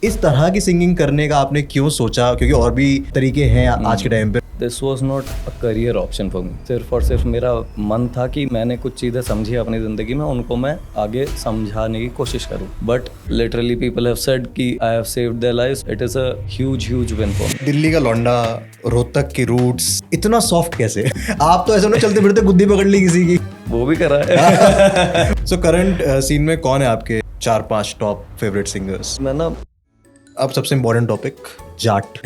इस तरह की सिंगिंग करने का आपने क्यों सोचा, क्योंकि और भी तरीके हैं आज के टाइम पे? This was not a career option for मी। सिर्फ और सिर्फ मेरा मन था कि मैंने कुछ चीज़ें समझी अपनी ज़िंदगी में, उनको मैं आगे समझाने की कोशिश करूं। But literally people have said कि I have saved their lives. It is a huge win for me. Delhi का लौंडा, रोहतक की रूट्स, इतना सॉफ्ट कैसे? आप तो ऐसा ना चलते फिरते गुद्दी पकड़ ली किसी की। वो भी करा है। सो करंट सीन में कौन है आपके 4-5 टॉप फेवरेट सिंगर्स? मैं ना अब सबसे इम्पोर्टेंट टॉपिक, जाट।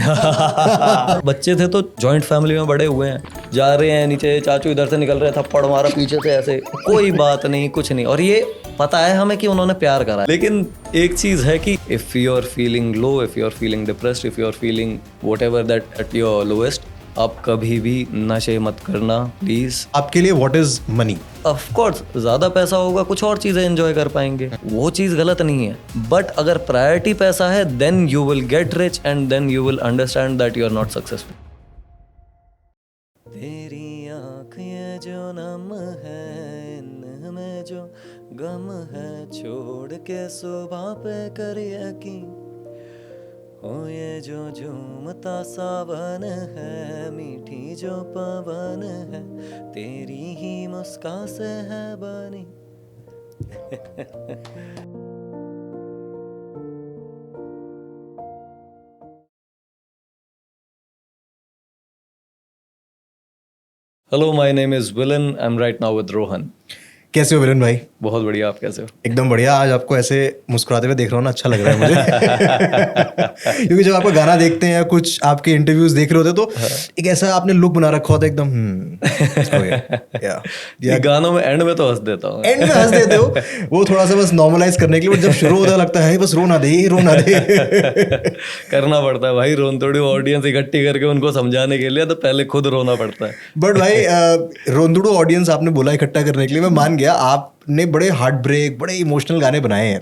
बच्चे थे तो जॉइंट फैमिली में बड़े हुए हैं, जा रहे हैं नीचे, चाचू इधर से निकल रहे, थप्पड़ मारा पीछे से, ऐसे कोई बात नहीं, कुछ नहीं। और ये पता है हमें कि उन्होंने प्यार करा है। लेकिन एक चीज है कि if you are feeling low, if you are feeling depressed, if you are feeling whatever that at your lowest, आप कभी भी नशे मत करना प्लीज। आपके लिए what is money? Of course ज्यादा पैसा होगा, कुछ और चीजें एंजॉय कर पाएंगे, वो चीज गलत नहीं है। बट अगर प्रायोरिटी पैसा है, then you will get rich and then you will understand that you are not successful. तेरी आँखें जो नम है, इनमें जो गम है, छोड़ के सुबह पे कर यकीन। ओ ये जो झूमता सावन है, मीठी जो पवन है, तेरी ही मुस्कान से है बनी। Hello, my name is villain, I am right now with Rohan. कैसे हो विलन भाई? बहुत बढ़िया, आप कैसे हो? एकदम बढ़िया। आज आपको ऐसे मुस्कुराते हुए देख रहा हूँ ना, अच्छा लग रहा है मुझे। क्योंकि जब आपका गाना देखते हैं या कुछ आपके इंटरव्यूज देख रहे होते तो एक ऐसा आपने लुक बना रखा होता है एकदम। ये गानों में एंड में तो हंस देता हूँ। एंड में हंस देते हो, वो थोड़ा सा बस नॉर्मलाइज करने के लिए। जब शुरू होता लगता है बस रोना दे, रोना दे। करना पड़ता है भाई, रोन थोड़ी ऑडियंस इकट्ठी करके उनको समझाने के लिए, तो पहले खुद रोना पड़ता है। बट भाई रोंदुड़ू ऑडियंस आपने बोला इकट्ठा करने के लिए, मैं मान गया। आपने बड़े हार्ट ब्रेक, बड़े इमोशनल गाने बनाए हैं,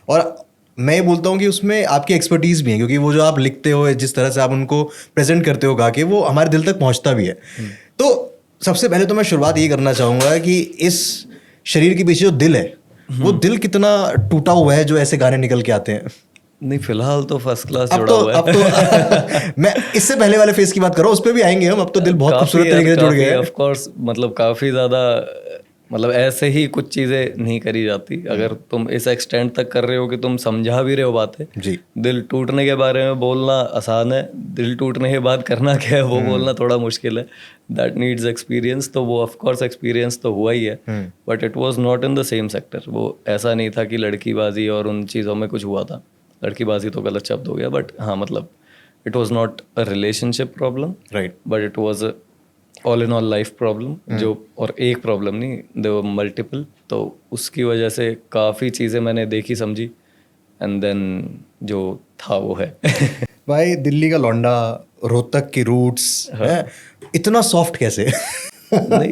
और मैं ये बोलता हूँ कि उसमें आपकी एक्सपर्टीज भी है, क्योंकि वो जो आप लिखते हो, जिस तरह से आप उनको प्रेजेंट करते हो गा के, वो हमारे दिल तक पहुँचता भी है। तो सबसे पहले तो मैं शुरुआत ये करना चाहूँगा कि इस शरीर के पीछे जो दिल है, वो दिल कितना टूटा हुआ है जो ऐसे गाने निकल के आते हैं? नहीं, फिलहाल तो फर्स्ट क्लास अब जुड़ा तो हुआ है। अब तो मैं इससे पहले वाले फेस की बात कर रहा हूँ, उस पर भी आएंगे हम। अब तो दिल बहुत खूबसूरत तरीके से जुड़ गए हैं। ऑफ कोर्स, मतलब काफी ज्यादा, मतलब ऐसे ही कुछ चीजें नहीं करी जाती। अगर तुम इस एक्सटेंड तक कर रहे हो कि तुम समझा भी रहे हो बातें। जी। दिल टूटने के बारे में बोलना आसान है, दिल टूटने के बाद करना क्या है वो बोलना थोड़ा मुश्किल है। That needs experience. तो वो ऑफ कोर्स एक्सपीरियंस तो हुआ ही है, but it was not in the same sector. वो ऐसा नहीं था कि लड़कीबाजी और उन चीज़ों में कुछ हुआ था। लड़कीबाजी तो गलत शब्द हो गया, बट हाँ, मतलब it was not a relationship problem, right, but it was all in all life problem. जो, और एक प्रॉब्लम नहीं, देयर वर मल्टीपल। तो उसकी वजह से काफ़ी चीज़ें मैंने देखी समझी, एंड देन जो था वो है। भाई दिल्ली का लौंडा, रोहतक की रूट्स, है इतना सॉफ्ट कैसे? नहीं,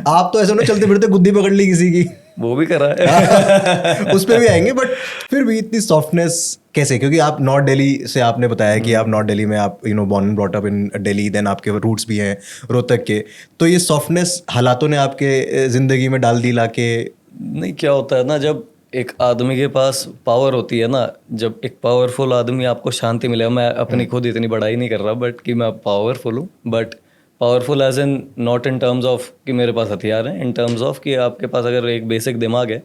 आप तो ऐसा ना चलते फिरते गुद्दी पकड़ ली किसी की। वो भी करा है। उस पे भी आएंगे, बट फिर भी इतनी सॉफ्टनेस कैसे? क्योंकि आप नॉर्थ दिल्ली से, आपने बताया कि आप नॉर्थ दिल्ली में, आप born and brought up in Delhi, then आपके रूट्स भी हैं रोहतक के। तो ये सॉफ्टनेस हालातों ने आपके जिंदगी में डाल दी लाके? नहीं, क्या होता है ना, जब एक आदमी के पास पावर होती है ना, जब एक पावरफुल आदमी आपको शांति मिलेगा। मैं अपनी खुद इतनी बड़ाई नहीं कर रहा, बट कि मैं पावरफुल हूँ, but powerful as in not in terms of कि मेरे पास हथियार हैं, इन टर्म्स ऑफ कि आपके पास अगर एक बेसिक दिमाग है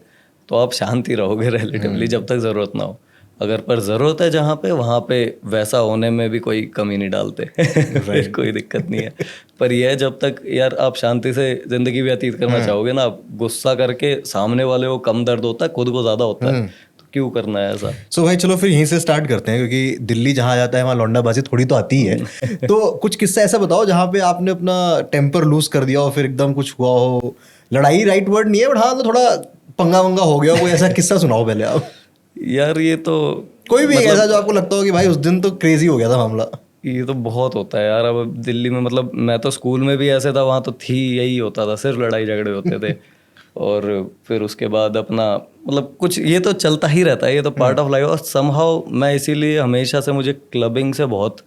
तो आप शांति रहोगे रिलेटिवली, जब तक ज़रूरत ना हो। अगर पर ज़रूरत है जहाँ पे, वहाँ पे वैसा होने में भी कोई कमी नहीं डालते। फिर कोई दिक्कत नहीं है। पर यह है, जब तक यार आप शांति से ज़िंदगी व्यतीत करना चाहोगे ना, आप गुस्सा करके सामने वाले को कम दर्द होता है, खुद को ज़्यादा होता है, तो क्यों करना है ऐसा? सो भाई चलो फिर यहीं से स्टार्ट करते हैं, क्योंकि दिल्ली जहाँ जाता है वहाँ लौंडाबाजी थोड़ी तो आती ही है। तो कुछ किस्सा ऐसा बताओ जहाँ पे आपने अपना टेम्पर लूज कर दिया हो, फिर एकदम कुछ हुआ हो। लड़ाई राइट वर्ड नहीं है, बट हाँ, तो थोड़ा पंगा वंगा हो गया, कोई ऐसा किस्सा सुनाओ पहले आप। यार ये तो कोई भी ऐसा जो आपको लगता हो कि भाई उस दिन तो क्रेजी हो गया था मामला। ये तो बहुत होता है यार। अब दिल्ली में, मतलब मैं तो स्कूल में भी ऐसे था, वहाँ तो थी, यही होता था, सिर्फ लड़ाई झगड़े होते थे। और फिर उसके बाद अपना, मतलब कुछ ये तो चलता ही रहता है, ये तो पार्ट ऑफ लाइफ। और समहाउ मैं इसीलिए हमेशा से, मुझे क्लबिंग से बहुत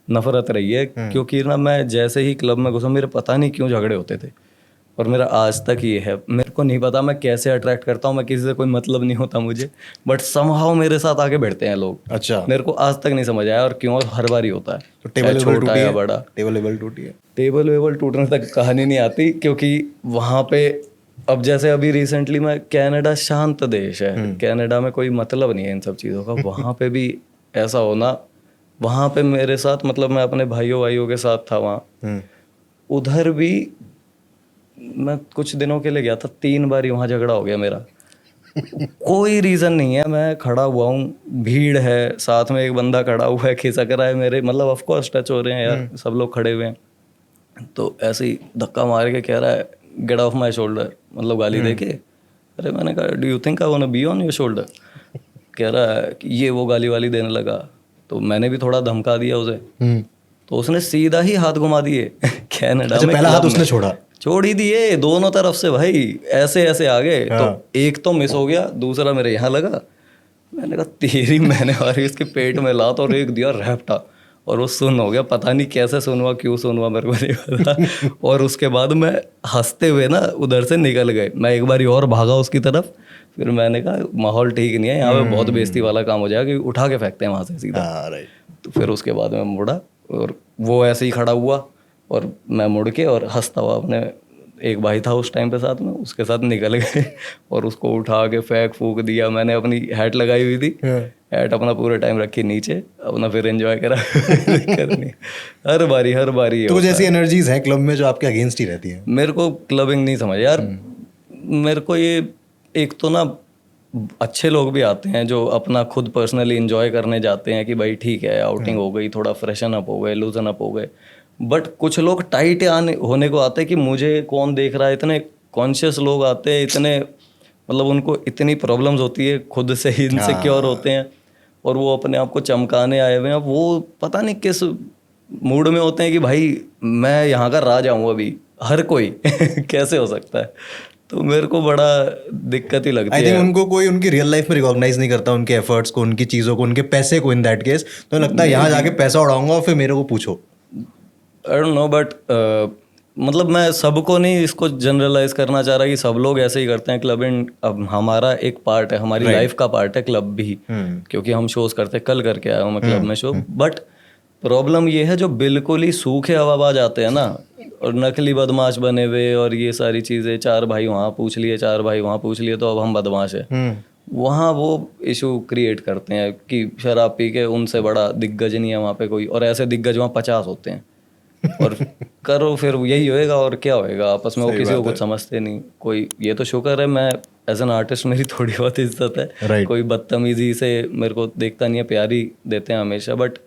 नफरत रही है, क्योंकि ना मैं जैसे ही क्लब में घुसा, मेरे पता नहीं क्यों झगड़े होते थे। और मेरा आज तक ये है। मेरे को नहीं पता मैं कैसे अट्रैक्ट करता हूँ, मैं किसी से कोई मतलब नहीं होता मुझे, बट समहाउ मेरे साथ आके बैठते हैं लोग। अच्छा, मेरे को आज तक नहीं समझ आया और क्यों, और हर बार ही होता है, तो टेबल चाहे वेबल छोटा टूटी या है? बड़ा। टेबल वेबल टूटी है? टेबल वेबल टूटने तक कहानी नहीं आती, क्योंकि वहाँ पे अब जैसे अभी रिसेंटली मैं, कनाडा शांत देश है, कनाडा में कोई मतलब नहीं है इन सब चीज़ों का। वहाँ पे भी ऐसा होना, वहाँ पे मेरे साथ, मतलब मैं अपने भाइयों के साथ था वहाँ, उधर भी मैं कुछ दिनों के लिए गया था, 3 बार ही वहाँ झगड़ा हो गया मेरा। कोई रीज़न नहीं है, मैं खड़ा हुआ हूँ, भीड़ है, साथ में एक बंदा खड़ा हुआ है, खिसक रहा है मेरे, मतलब ऑफ कोर्स टच हो रहे हैं यार, सब लोग खड़े हुए हैं, तो ऐसे ही धक्का मार के कह रहा है गेट ऑफ माई शोल्डर, मतलब गाली दे के। अरे मैंने कहा do you think I want to be on your shoulder? कह रहा है कि ये वो गाली वाली देने लगा, तो मैंने भी थोड़ा धमका दिया उसे, तो उसने सीधा ही हाथ घुमा दिए। कनाडा अच्छा, में पहला club हाथ उसने में छोड़ा? छोड़ ही दिए दोनों तरफ से भाई, ऐसे ऐसे आ गए। हाँ। तो एक तो मिस हो गया, दूसरा मेरे यहाँ लगा। मैंने कहा तेरी, मैंने मारी उसके पेट में लात और एक दिया रैप्टा, और वो सुन हो गया। पता नहीं कैसे सुन हुआ, क्यों सुन हुआ, मेरे को नहीं पता। और उसके बाद मैं हंसते हुए ना उधर से निकल गए। मैं एक बारी और भागा उसकी तरफ, फिर मैंने कहा माहौल ठीक नहीं है यहाँ पे, बहुत बेइज्जती वाला काम हो जाएगा, उठा के फेंकते हैं वहाँ से सीधा। हाँ, राइट। तो फिर उसके बाद मैं मुड़ा, और वो ऐसे ही खड़ा हुआ, और मैं मुड़ के और हंसता हुआ, अपने एक भाई था उस टाइम पे साथ में, उसके साथ निकल गए। और उसको उठा के फेंक फूक दिया। मैंने अपनी हैट लगाई हुई थी, हैट अपना पूरे टाइम रखी नीचे, अपना फिर एंजॉय करा। करनी हर बारी तो कुछ होता ऐसी है। एनर्जीज हैं क्लब में जो आपके अगेंस्ट ही रहती हैं? मेरे को क्लबिंग नहीं समझ यार। मेरे को ये, एक तो ना अच्छे लोग भी आते हैं जो अपना खुद पर्सनली इंजॉय करने जाते हैं कि भाई ठीक है, आउटिंग हो गई, थोड़ा फ्रेशन अप हो गए, लूजन अप हो गए। बट कुछ लोग टाइट आने होने को आते हैं कि मुझे कौन देख रहा है। इतने कॉन्शियस लोग आते हैं, इतने मतलब उनको इतनी प्रॉब्लम्स होती है, खुद से ही इनसिक्योर होते हैं, और वो अपने आप को चमकाने आए हुए हैं। वो पता नहीं किस मूड में होते हैं कि भाई मैं यहाँ का राजा हूँ अभी, हर कोई। कैसे हो सकता है? तो मेरे को बड़ा दिक्कत ही लगती आई है। थिंक उनको कोई उनकी रियल लाइफ में रिकॉग्नाइज नहीं करता, उनके एफर्ट्स को, उनकी चीज़ों को, उनके पैसे को, इन दैट केस। तो लगता है यहाँ जाके पैसा उड़ाऊंगा और फिर मेरे को पूछो। आई डोंट नो, बट मतलब मैं सबको नहीं इसको जनरलाइज करना चाह रहा कि सब लोग ऐसे ही करते हैं। क्लबिंग अब हमारा एक पार्ट है, हमारी लाइफ का पार्ट है क्लब भी, क्योंकि हम शोज करते हैं। कल करके आया हूँ मैं क्लब में शो। बट प्रॉब्लम ये है जो बिल्कुल ही सूखे हवाबाज आते हैं ना, और नकली बदमाश बने हुए, और ये सारी चीज़ें, 4 भाई वहाँ पूछ लिए, 4 भाई वहाँ पूछ लिए, तो अब हम बदमाश है। वहाँ वो इशू क्रिएट करते हैं कि शराब पी के उनसे बड़ा दिग्गज नहीं है वहाँ पे कोई, और ऐसे दिग्गज वहाँ 50 होते हैं। और करो फिर यही होएगा, और क्या होएगा आपस में, वो किसी को कुछ समझते नहीं कोई। ये तो शुक्र है मैं एज एन आर्टिस्ट मेरी थोड़ी बहुत इज्जत है, कोई बदतमीजी से मेरे को देखता नहीं है, प्यार ही देते हैं हमेशा। बट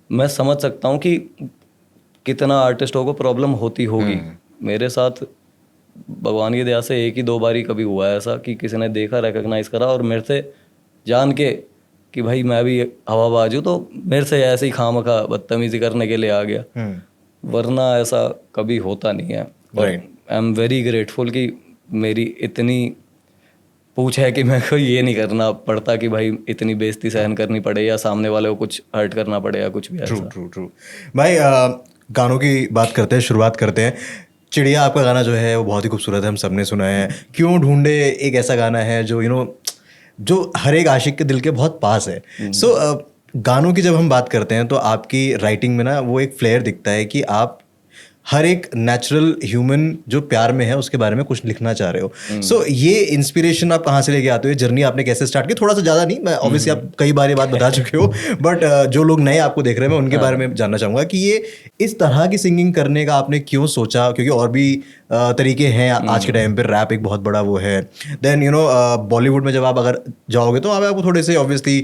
मैं समझ सकता हूँ कि कितना आर्टिस्टों को प्रॉब्लम होती होगी। मेरे साथ भगवान की दया से 1 ही 2 बार ही कभी हुआ है ऐसा कि किसी ने देखा, रिकॉग्नाइज करा, और मेरे से जान के कि भाई मैं भी हवाबाज हूँ, तो मेरे से ऐसे ही खामखा बदतमीजी करने के लिए आ गया। वरना ऐसा कभी होता नहीं है। आई एम वेरी ग्रेटफुल कि मेरी इतनी पूछ है कि मेरे को ये नहीं करना पड़ता कि भाई इतनी बेइज्जती सहन करनी पड़े, या सामने वाले को कुछ हर्ट करना पड़े, या कुछ भी ऐसा। ट्रू भाई, गानों की बात करते हैं, शुरुआत करते हैं। चिड़िया आपका गाना जो है वो बहुत ही खूबसूरत है, हम सब ने सुना है। क्यों ढूंढे एक ऐसा गाना है जो जो हर एक आशिक के दिल के बहुत पास है। सो गानों की जब हम बात करते हैं तो आपकी राइटिंग में ना वो एक फ्लेयर दिखता है कि आप हर एक नेचुरल ह्यूमन जो प्यार में है उसके बारे में कुछ लिखना चाह रहे हो। सो ये इंस्पिरेशन आप कहाँ से लेके आते हो? ये जर्नी आपने कैसे स्टार्ट की? थोड़ा सा ज़्यादा नहीं, मैं ऑब्वियसली आप कई बार ये बात बता चुके हो, बट जो लोग नए आपको देख रहे हैं मैं उनके बारे में जानना चाहूँगा कि ये इस तरह की सिंगिंग करने का आपने क्यों सोचा? क्योंकि और भी तरीके हैं आज के टाइम पे, रैप एक बहुत बड़ा वो है। देन बॉलीवुड में जब आप अगर जाओगे तो आपको थोड़े से ऑब्वियसली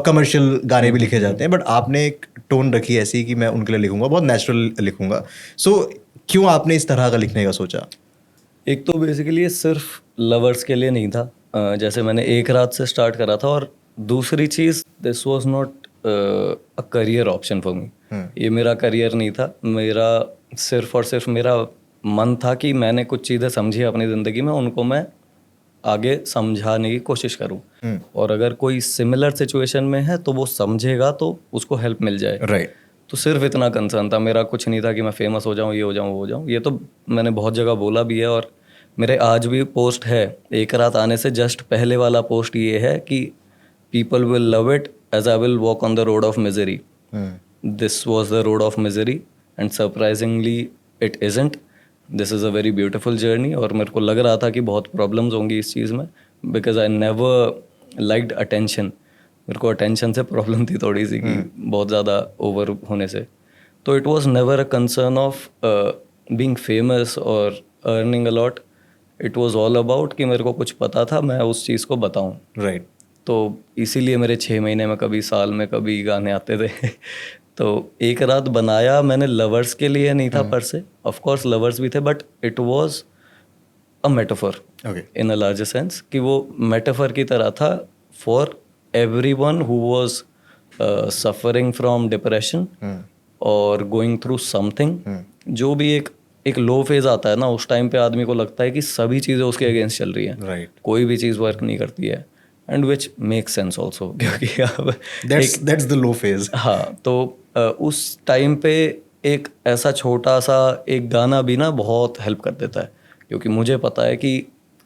कमर्शियल गाने भी लिखे जाते हैं, बट आपने एक टोन रखी ऐसी कि मैं उनके लिए लिखूंगा, बहुत नेचुरल लिखूंगा। सो क्यों आपने इस तरह का लिखने का सोचा? एक तो बेसिकली ये सिर्फ लवर्स के लिए नहीं था, जैसे मैंने एक रात से स्टार्ट करा था, और दूसरी चीज़ this was not a career option for me. ये मेरा करियर नहीं था, मेरा सिर्फ और सिर्फ मेरा मन था कि मैंने कुछ चीज़ें समझी अपनी ज़िंदगी में, उनको मैं आगे समझाने की कोशिश करूं, और अगर कोई सिमिलर सिचुएशन में है तो वो समझेगा तो उसको हेल्प मिल जाए। राइट। तो सिर्फ इतना कंसर्न था मेरा, कुछ नहीं था कि मैं फेमस हो जाऊँ, ये हो जाऊँ, वो हो जाऊँ। ये तो मैंने बहुत जगह बोला भी है, और मेरे आज भी पोस्ट है एक रात आने से जस्ट पहले वाला पोस्ट ये है कि people will love it as I will walk on the road of misery. This was the road of misery and surprisingly it isn't, this is a very beautiful journey. और मेरे को लग रहा था कि बहुत प्रॉब्लम्स होंगी इस चीज़ में, because I never liked attention. मेरे को अटेंशन से प्रॉब्लम थी थोड़ी सी कि बहुत ज़्यादा ओवर होने से। तो it was never a concern of being famous और earning a lot. It was all about कि मेरे को कुछ पता था, मैं उस चीज़ को बताऊँ। राइट। तो इसीलिए मेरे 6 महीने में कभी, साल में कभी गाने आते थे। तो एक रात बनाया मैंने लवर्स के लिए नहीं था पर से, ऑफ कोर्स लवर्स भी थे, but it was a metaphor in a larger sense, कि वो मेटाफर की तरह था for everyone who was suffering from depression और गोइंग थ्रू समथिंग। जो भी एक लो फेज आता है ना, उस टाइम पे आदमी को लगता है कि सभी चीज़ें उसके अगेंस्ट चल रही हैं, राइट। कोई भी चीज़ वर्क नहीं करती है, and which make sense also, क्योंकि अब दैट्स द लो फेज। हाँ, तो उस टाइम पे एक ऐसा छोटा सा एक गाना भी ना बहुत हेल्प कर देता है, क्योंकि मुझे पता है कि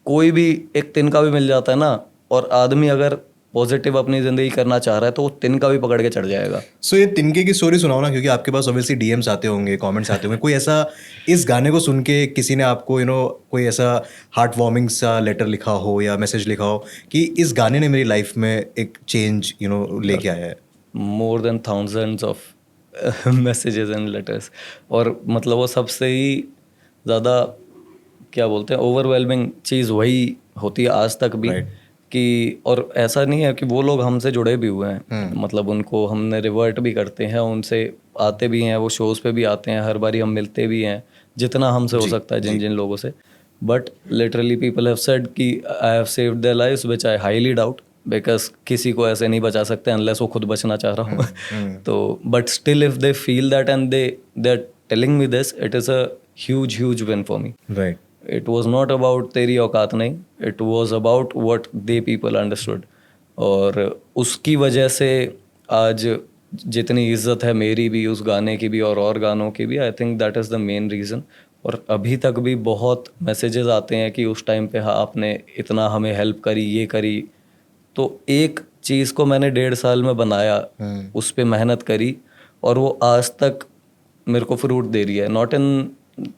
कोई भी एक तिनका भी मिल जाता है ना, और आदमी अगर पॉजिटिव अपनी ज़िंदगी करना चाह रहा है तो वो तिनका भी पकड़ के चढ़ जाएगा। सो ये तिनके की स्टोरी सुनाओ ना, क्योंकि आपके पास ऑब्वियसली डीएम्स आते होंगे, कमेंट्स आते होंगे। कोई ऐसा इस गाने को सुन के किसी ने आपको कोई ऐसा हार्ट वार्मिंग सा लेटर लिखा हो या मैसेज लिखा हो कि इस गाने ने मेरी लाइफ में एक चेंज लेके आया है? More than thousands of messages and letters. और मतलब वो सबसे ही ज़्यादा क्या बोलते हैं, ओवरवेलमिंग चीज़ वही होती है आज तक भी। कि और ऐसा नहीं है कि वो लोग हमसे जुड़े भी हुए हैं, मतलब उनको हमने रिवर्ट भी करते हैं, उनसे आते भी हैं, वो शोज़ पे भी आते हैं, हर बारी हम मिलते भी हैं जितना हमसे हो सकता है जिन जिन लोगों से। But literally people have said कि I have saved their lives, which I highly doubt, because किसी को ऐसे नहीं बचा सकते अनलेस वो खुद बचना चाह रहा हूँ। तो but still if they feel that and they are telling me this, it is a huge win for me. Right. It was not about तेरी औकात नहीं, it was about what the people understood. और उसकी वजह से आज जितनी इज्जत है मेरी भी, उस गाने की भी और गानों की भी, I think that is the main reason. और अभी तक भी बहुत मैसेजेस आते हैं कि उस टाइम पे हाँ आपने इतना हमें हेल्प करी, ये करी। तो एक चीज़ को मैंने 1.5 साल में बनाया, उस पर मेहनत करी, और वो आज तक मेरे को फ्रूट दे रही है। Not in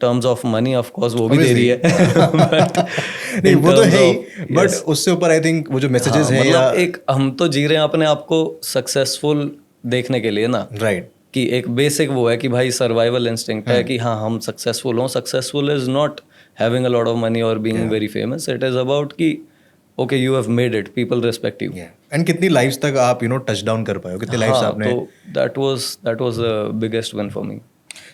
terms of money, of course वो भी दे रही है नहीं वो तो है ही, बट उससे ऊपर आई थिंक वो जो मैसेजेस हैं, मतलब एक हम तो जी रहे हैं अपने आप को सक्सेसफुल देखने के लिए ना। राइट। कि एक बेसिक वो है कि भाई सर्वाइवल इंस्टिंक्ट है कि हाँ हम सक्सेसफुल हों। Successful is not having a lot of money और being very famous, it is about कि okay you have made it, people respect you. And कितनी लाइव्स तक आप टच डाउन कर पाए हो, कितनी लाइव्स आपने? तो that was the biggest win for me.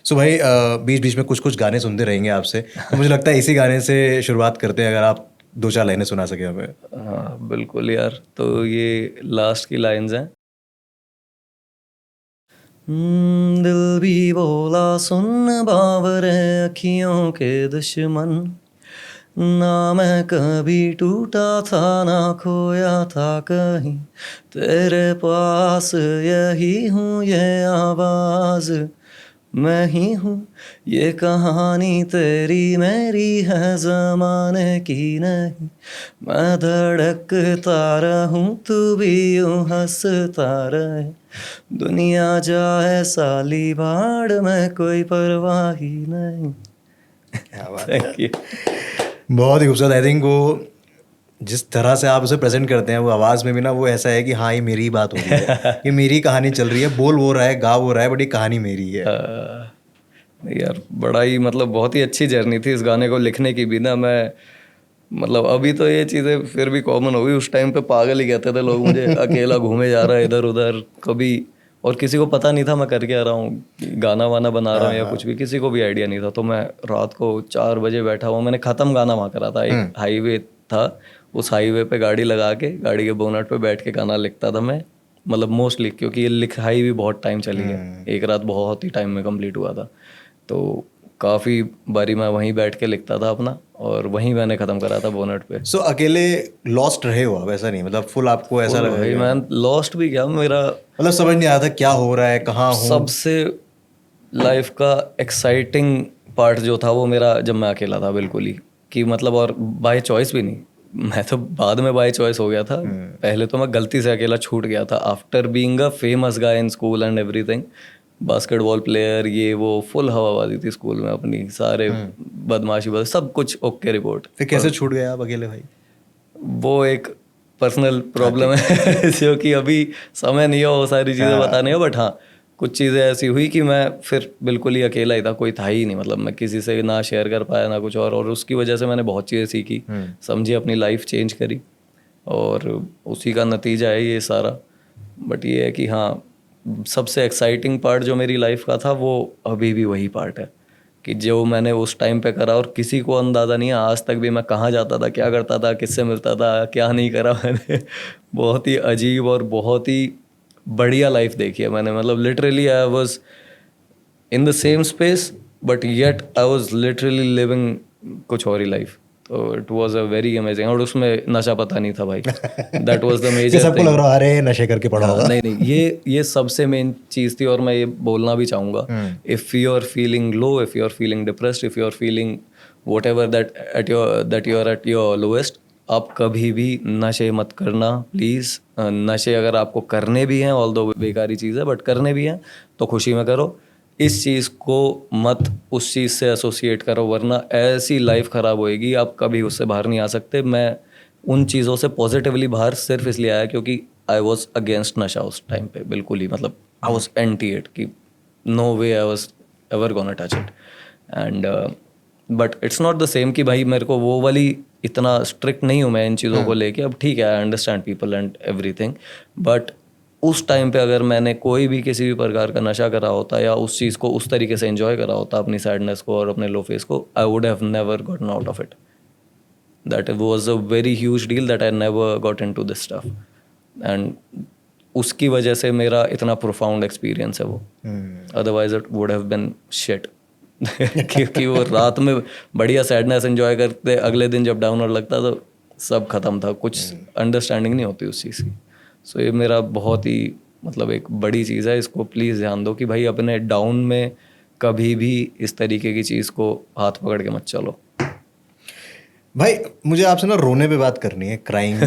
So भाई बीच बीच में कुछ कुछ गाने सुनते रहेंगे आपसे, तो मुझे लगता है इसी गाने से शुरुआत करते हैं, अगर आप 2-4 लाइनें सुना सके हमें। हाँ बिल्कुल यार, तो ये लास्ट की लाइंस हैं। दिल भी बोला सुन बावरे अखियों के दुश्मन, ना मैं कभी टूटा था ना खोया था कहीं, तेरे पास यही हूँ ये आवाज़ मैं ही हूँ, ये कहानी तेरी मेरी है ज़माने की नहीं, मैं धड़कता रहूँ तू भी यूँ हंसता रहे, दुनिया जाए साली भाड़ में कोई परवाह ही नहीं। Thank you. बहुत ही खूबसूरत। आई थिंक वो जिस तरह से आप उसे प्रेजेंट करते हैं, वो आवाज़ में भी ना वो ऐसा है कि हाँ ये मेरी बात हो रही है, ये मेरी कहानी चल रही है, बोल वो रहा है, गा वो रहा है, बट ये कहानी मेरी है। यार बड़ा ही मतलब बहुत ही अच्छी जर्नी थी इस गाने को लिखने की भी ना। मैं मतलब अभी तो ये चीज़ें फिर भी कॉमन हो गई, उस टाइम पे पागल ही कहते थे लोग मुझे, अकेला घूमे जा रहा है इधर उधर कभी, और किसी को पता नहीं था मैं करके आ रहा हूँ, गाना वाना बना रहा हूँ या कुछ भी, किसी को भी आइडिया नहीं था। तो मैं रात को 4 बजे बैठा हुआ, मैंने ख़त्म गाना वहाँ करा था, एक हाईवे था, उस हाईवे पे गाड़ी लगा के गाड़ी के बोनट पे बैठ के गाना लिखता था मैं, मतलब मोस्टली, क्योंकि ये लिखाई भी बहुत टाइम चली है, एक रात बहुत ही टाइम में कंप्लीट हुआ था। तो काफ़ी बारी मैं वहीं बैठ के लिखता था अपना, और वहीं मैंने ख़त्म करा था बोनट पे। सो अकेले लॉस्ट रहे हो आप, ऐसा नहीं मतलब फुल आपको ऐसा लगा? भाई मैं लॉस्ट भी क्या, मेरा मतलब समझ नहीं आया था क्या हो रहा है, कहाँ हूँ। सबसे लाइफ का एक्साइटिंग पार्ट जो था वो मेरा जब मैं अकेला था, बिल्कुल ही, कि मतलब, और बाय चॉइस भी नहीं, मैं तो बाद में बाय चॉइस हो गया था। पहले तो मैं गलती से अकेला छूट गया था after being a famous guy in school and everything, basketball player, ये वो, फुल हवाबाजी थी स्कूल में अपनी, सारे बदमाशी बद सब कुछ ओके रिपोर्ट। फिर कैसे छूट गए आप अकेले भाई? वो एक पर्सनल प्रॉब्लम है जो कि अभी समय नहीं हो वो सारी चीज़ें बताने का, बट हाँ कुछ चीज़ें ऐसी हुई कि मैं फिर बिल्कुल ही अकेला ही था, कोई था ही नहीं, मतलब मैं किसी से ना शेयर कर पाया ना कुछ और उसकी वजह से मैंने बहुत चीज़ें सीखी, समझी, अपनी लाइफ चेंज करी, और उसी का नतीजा है ये सारा। बट ये है कि हाँ, सबसे एक्साइटिंग पार्ट जो मेरी लाइफ का था वो अभी भी वही पार्ट है कि जो मैंने उस टाइम पे करा, और किसी को अंदाज़ा नहीं है आज तक भी मैं कहाँ जाता था, क्या करता था, किससे मिलता था, क्या नहीं करा मैंने। बहुत ही अजीब और बहुत ही बढ़िया लाइफ देखी है मैंने, मतलब literally I was in the same space but yet I was literally living कुछ और ही लाइफ। तो it was a very amazing, और उसमें नशा पता नहीं था भाई, दैट वाज द मेजर सबको लग रहा है अरे नशे करके पड़ा होगा। नहीं नहीं, ये सबसे मेन चीज़ थी, और मैं ये बोलना भी चाहूँगा, if you are feeling low, if you are feeling depressed, if you are feeling whatever that you are at your lowest, आप कभी भी नशे मत करना प्लीज़। नशे अगर आपको करने भी हैं, ऑल्दो बेकारी चीज़ है, बट करने भी हैं तो खुशी में करो। इस चीज़ को मत उस चीज़ से एसोसिएट करो, वरना ऐसी लाइफ ख़राब होएगी, आप कभी उससे बाहर नहीं आ सकते। मैं उन चीज़ों से पॉजिटिवली बाहर सिर्फ इसलिए आया क्योंकि आई वॉज अगेंस्ट नशा उस टाइम पे, बिल्कुल ही, मतलब आई वॉज एंटी इट, कि no way I was ever gonna touch it. And but it's not the same कि भाई मेरे को वो वाली इतना स्ट्रिक्ट नहीं हूँ मैं इन चीज़ों को लेके। अब ठीक है, I understand people and everything, but उस टाइम पे अगर मैंने कोई भी किसी भी प्रकार का नशा करा होता या उस चीज़ को उस तरीके से एंजॉय करा होता, अपनी सैडनेस को और अपने लो फेस को, आई would have never gotten out of it. That was a very huge deal that I never got into this stuff, and उसकी वजह से मेरा इतना profound experience है वो, otherwise it would have been shit। क्योंकि वो रात में बढ़िया सैडनेस एंजॉय करते, अगले दिन जब डाउनर लगता तो सब खत्म था, कुछ अंडरस्टैंडिंग नहीं होती उस चीज़ की। सो ये मेरा बहुत ही, मतलब एक बड़ी चीज़ है, इसको प्लीज़ ध्यान दो कि भाई अपने डाउन में कभी भी इस तरीके की चीज़ को हाथ पकड़ के मत चलो। भाई मुझे आपसे ना रोने पे बात करनी है, क्राइंग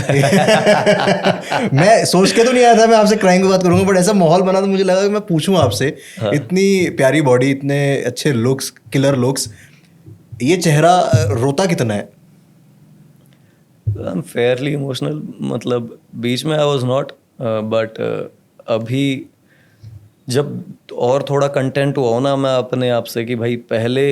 मैं सोच के तो नहीं आया था मैं आपसे क्राइंग पे बात करूंगा, बट ऐसा माहौल बना तो मुझे लगा कि मैं पूछूं आपसे। इतनी प्यारी बॉडी, इतने अच्छे लुक्स, किलर लुक्स, ये चेहरा रोता कितना है? आई एम फेयरली इमोशनल, मतलब बीच में आई वॉज नॉट, बट अभी जब और थोड़ा कंटेंट हुआ ना मैं अपने आप से कि भाई पहले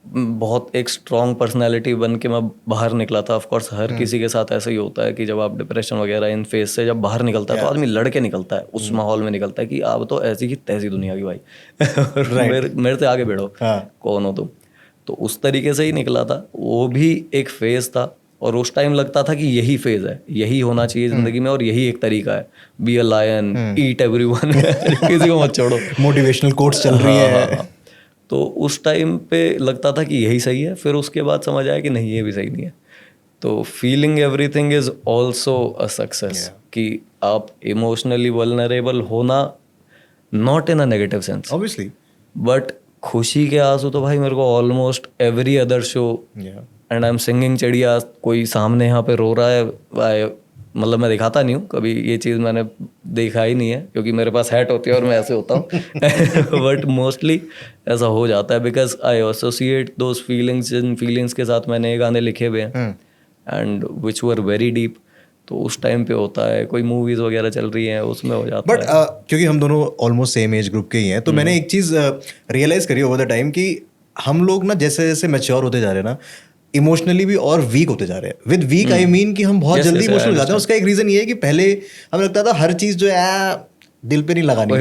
बहुत एक स्ट्रॉन्ग पर्सनैलिटी बन के मैं बाहर निकला था। ऑफ कोर्स हर किसी के साथ ऐसा ही होता है कि जब आप डिप्रेशन वगैरह इन फेज से जब बाहर निकलता है तो आदमी लड़के निकलता है, उस माहौल में निकलता है कि आप तो ऐसी की तैसी दुनिया की भाई मेरे से आगे बढ़ो, कौन हो तुम। तो उस तरीके से ही निकला था, वो भी एक फेज था, और उस टाइम लगता था कि यही फेज है, यही होना चाहिए जिंदगी में, और यही एक तरीका है, be a lion, eat everyone, किसी को मत छोड़ो, मोटिवेशनल कोट्स चल रही है। तो उस टाइम पे लगता था कि यही सही है, फिर उसके बाद समझ आया कि नहीं ये भी सही नहीं है। तो feeling everything is also a success, कि आप इमोशनली वल्नरेबल होना, not in a negative sense obviously, but खुशी के आंसू तो भाई मेरे को almost every other show, and I am singing चिड़िया, कोई सामने यहाँ पे रो रहा है, मतलब मैं दिखाता नहीं हूँ कभी, ये चीज़ मैंने देखा ही नहीं है क्योंकि मेरे पास हैट होती है और मैं ऐसे होता हूँ बट मोस्टली ऐसा हो जाता है because I associate those feelings, जिन फीलिंग्स के साथ मैंने ये गाने लिखे हुए हैं and which were very deep, तो उस टाइम पे होता है। कोई मूवीज़ वगैरह चल रही हैं उसमें हो जाता है। बट क्योंकि हम दोनों ऑलमोस्ट सेम एज ग्रुप के ही हैं, तो मैंने एक चीज़ रियलाइज़ करी ओवर द टाइम कि हम लोग ना जैसे जैसे मैच्योर होते जा रहे हैं ना, इमोशनली भी और वीक होते जा रहे हैं। विद वीक आई मीन कि हम बहुत जल्दी इमोशनल जाते हैं। उसका एक रीजन ये है कि पहले हमें लगता था हर चीज जो है दिल पे नहीं लगानी,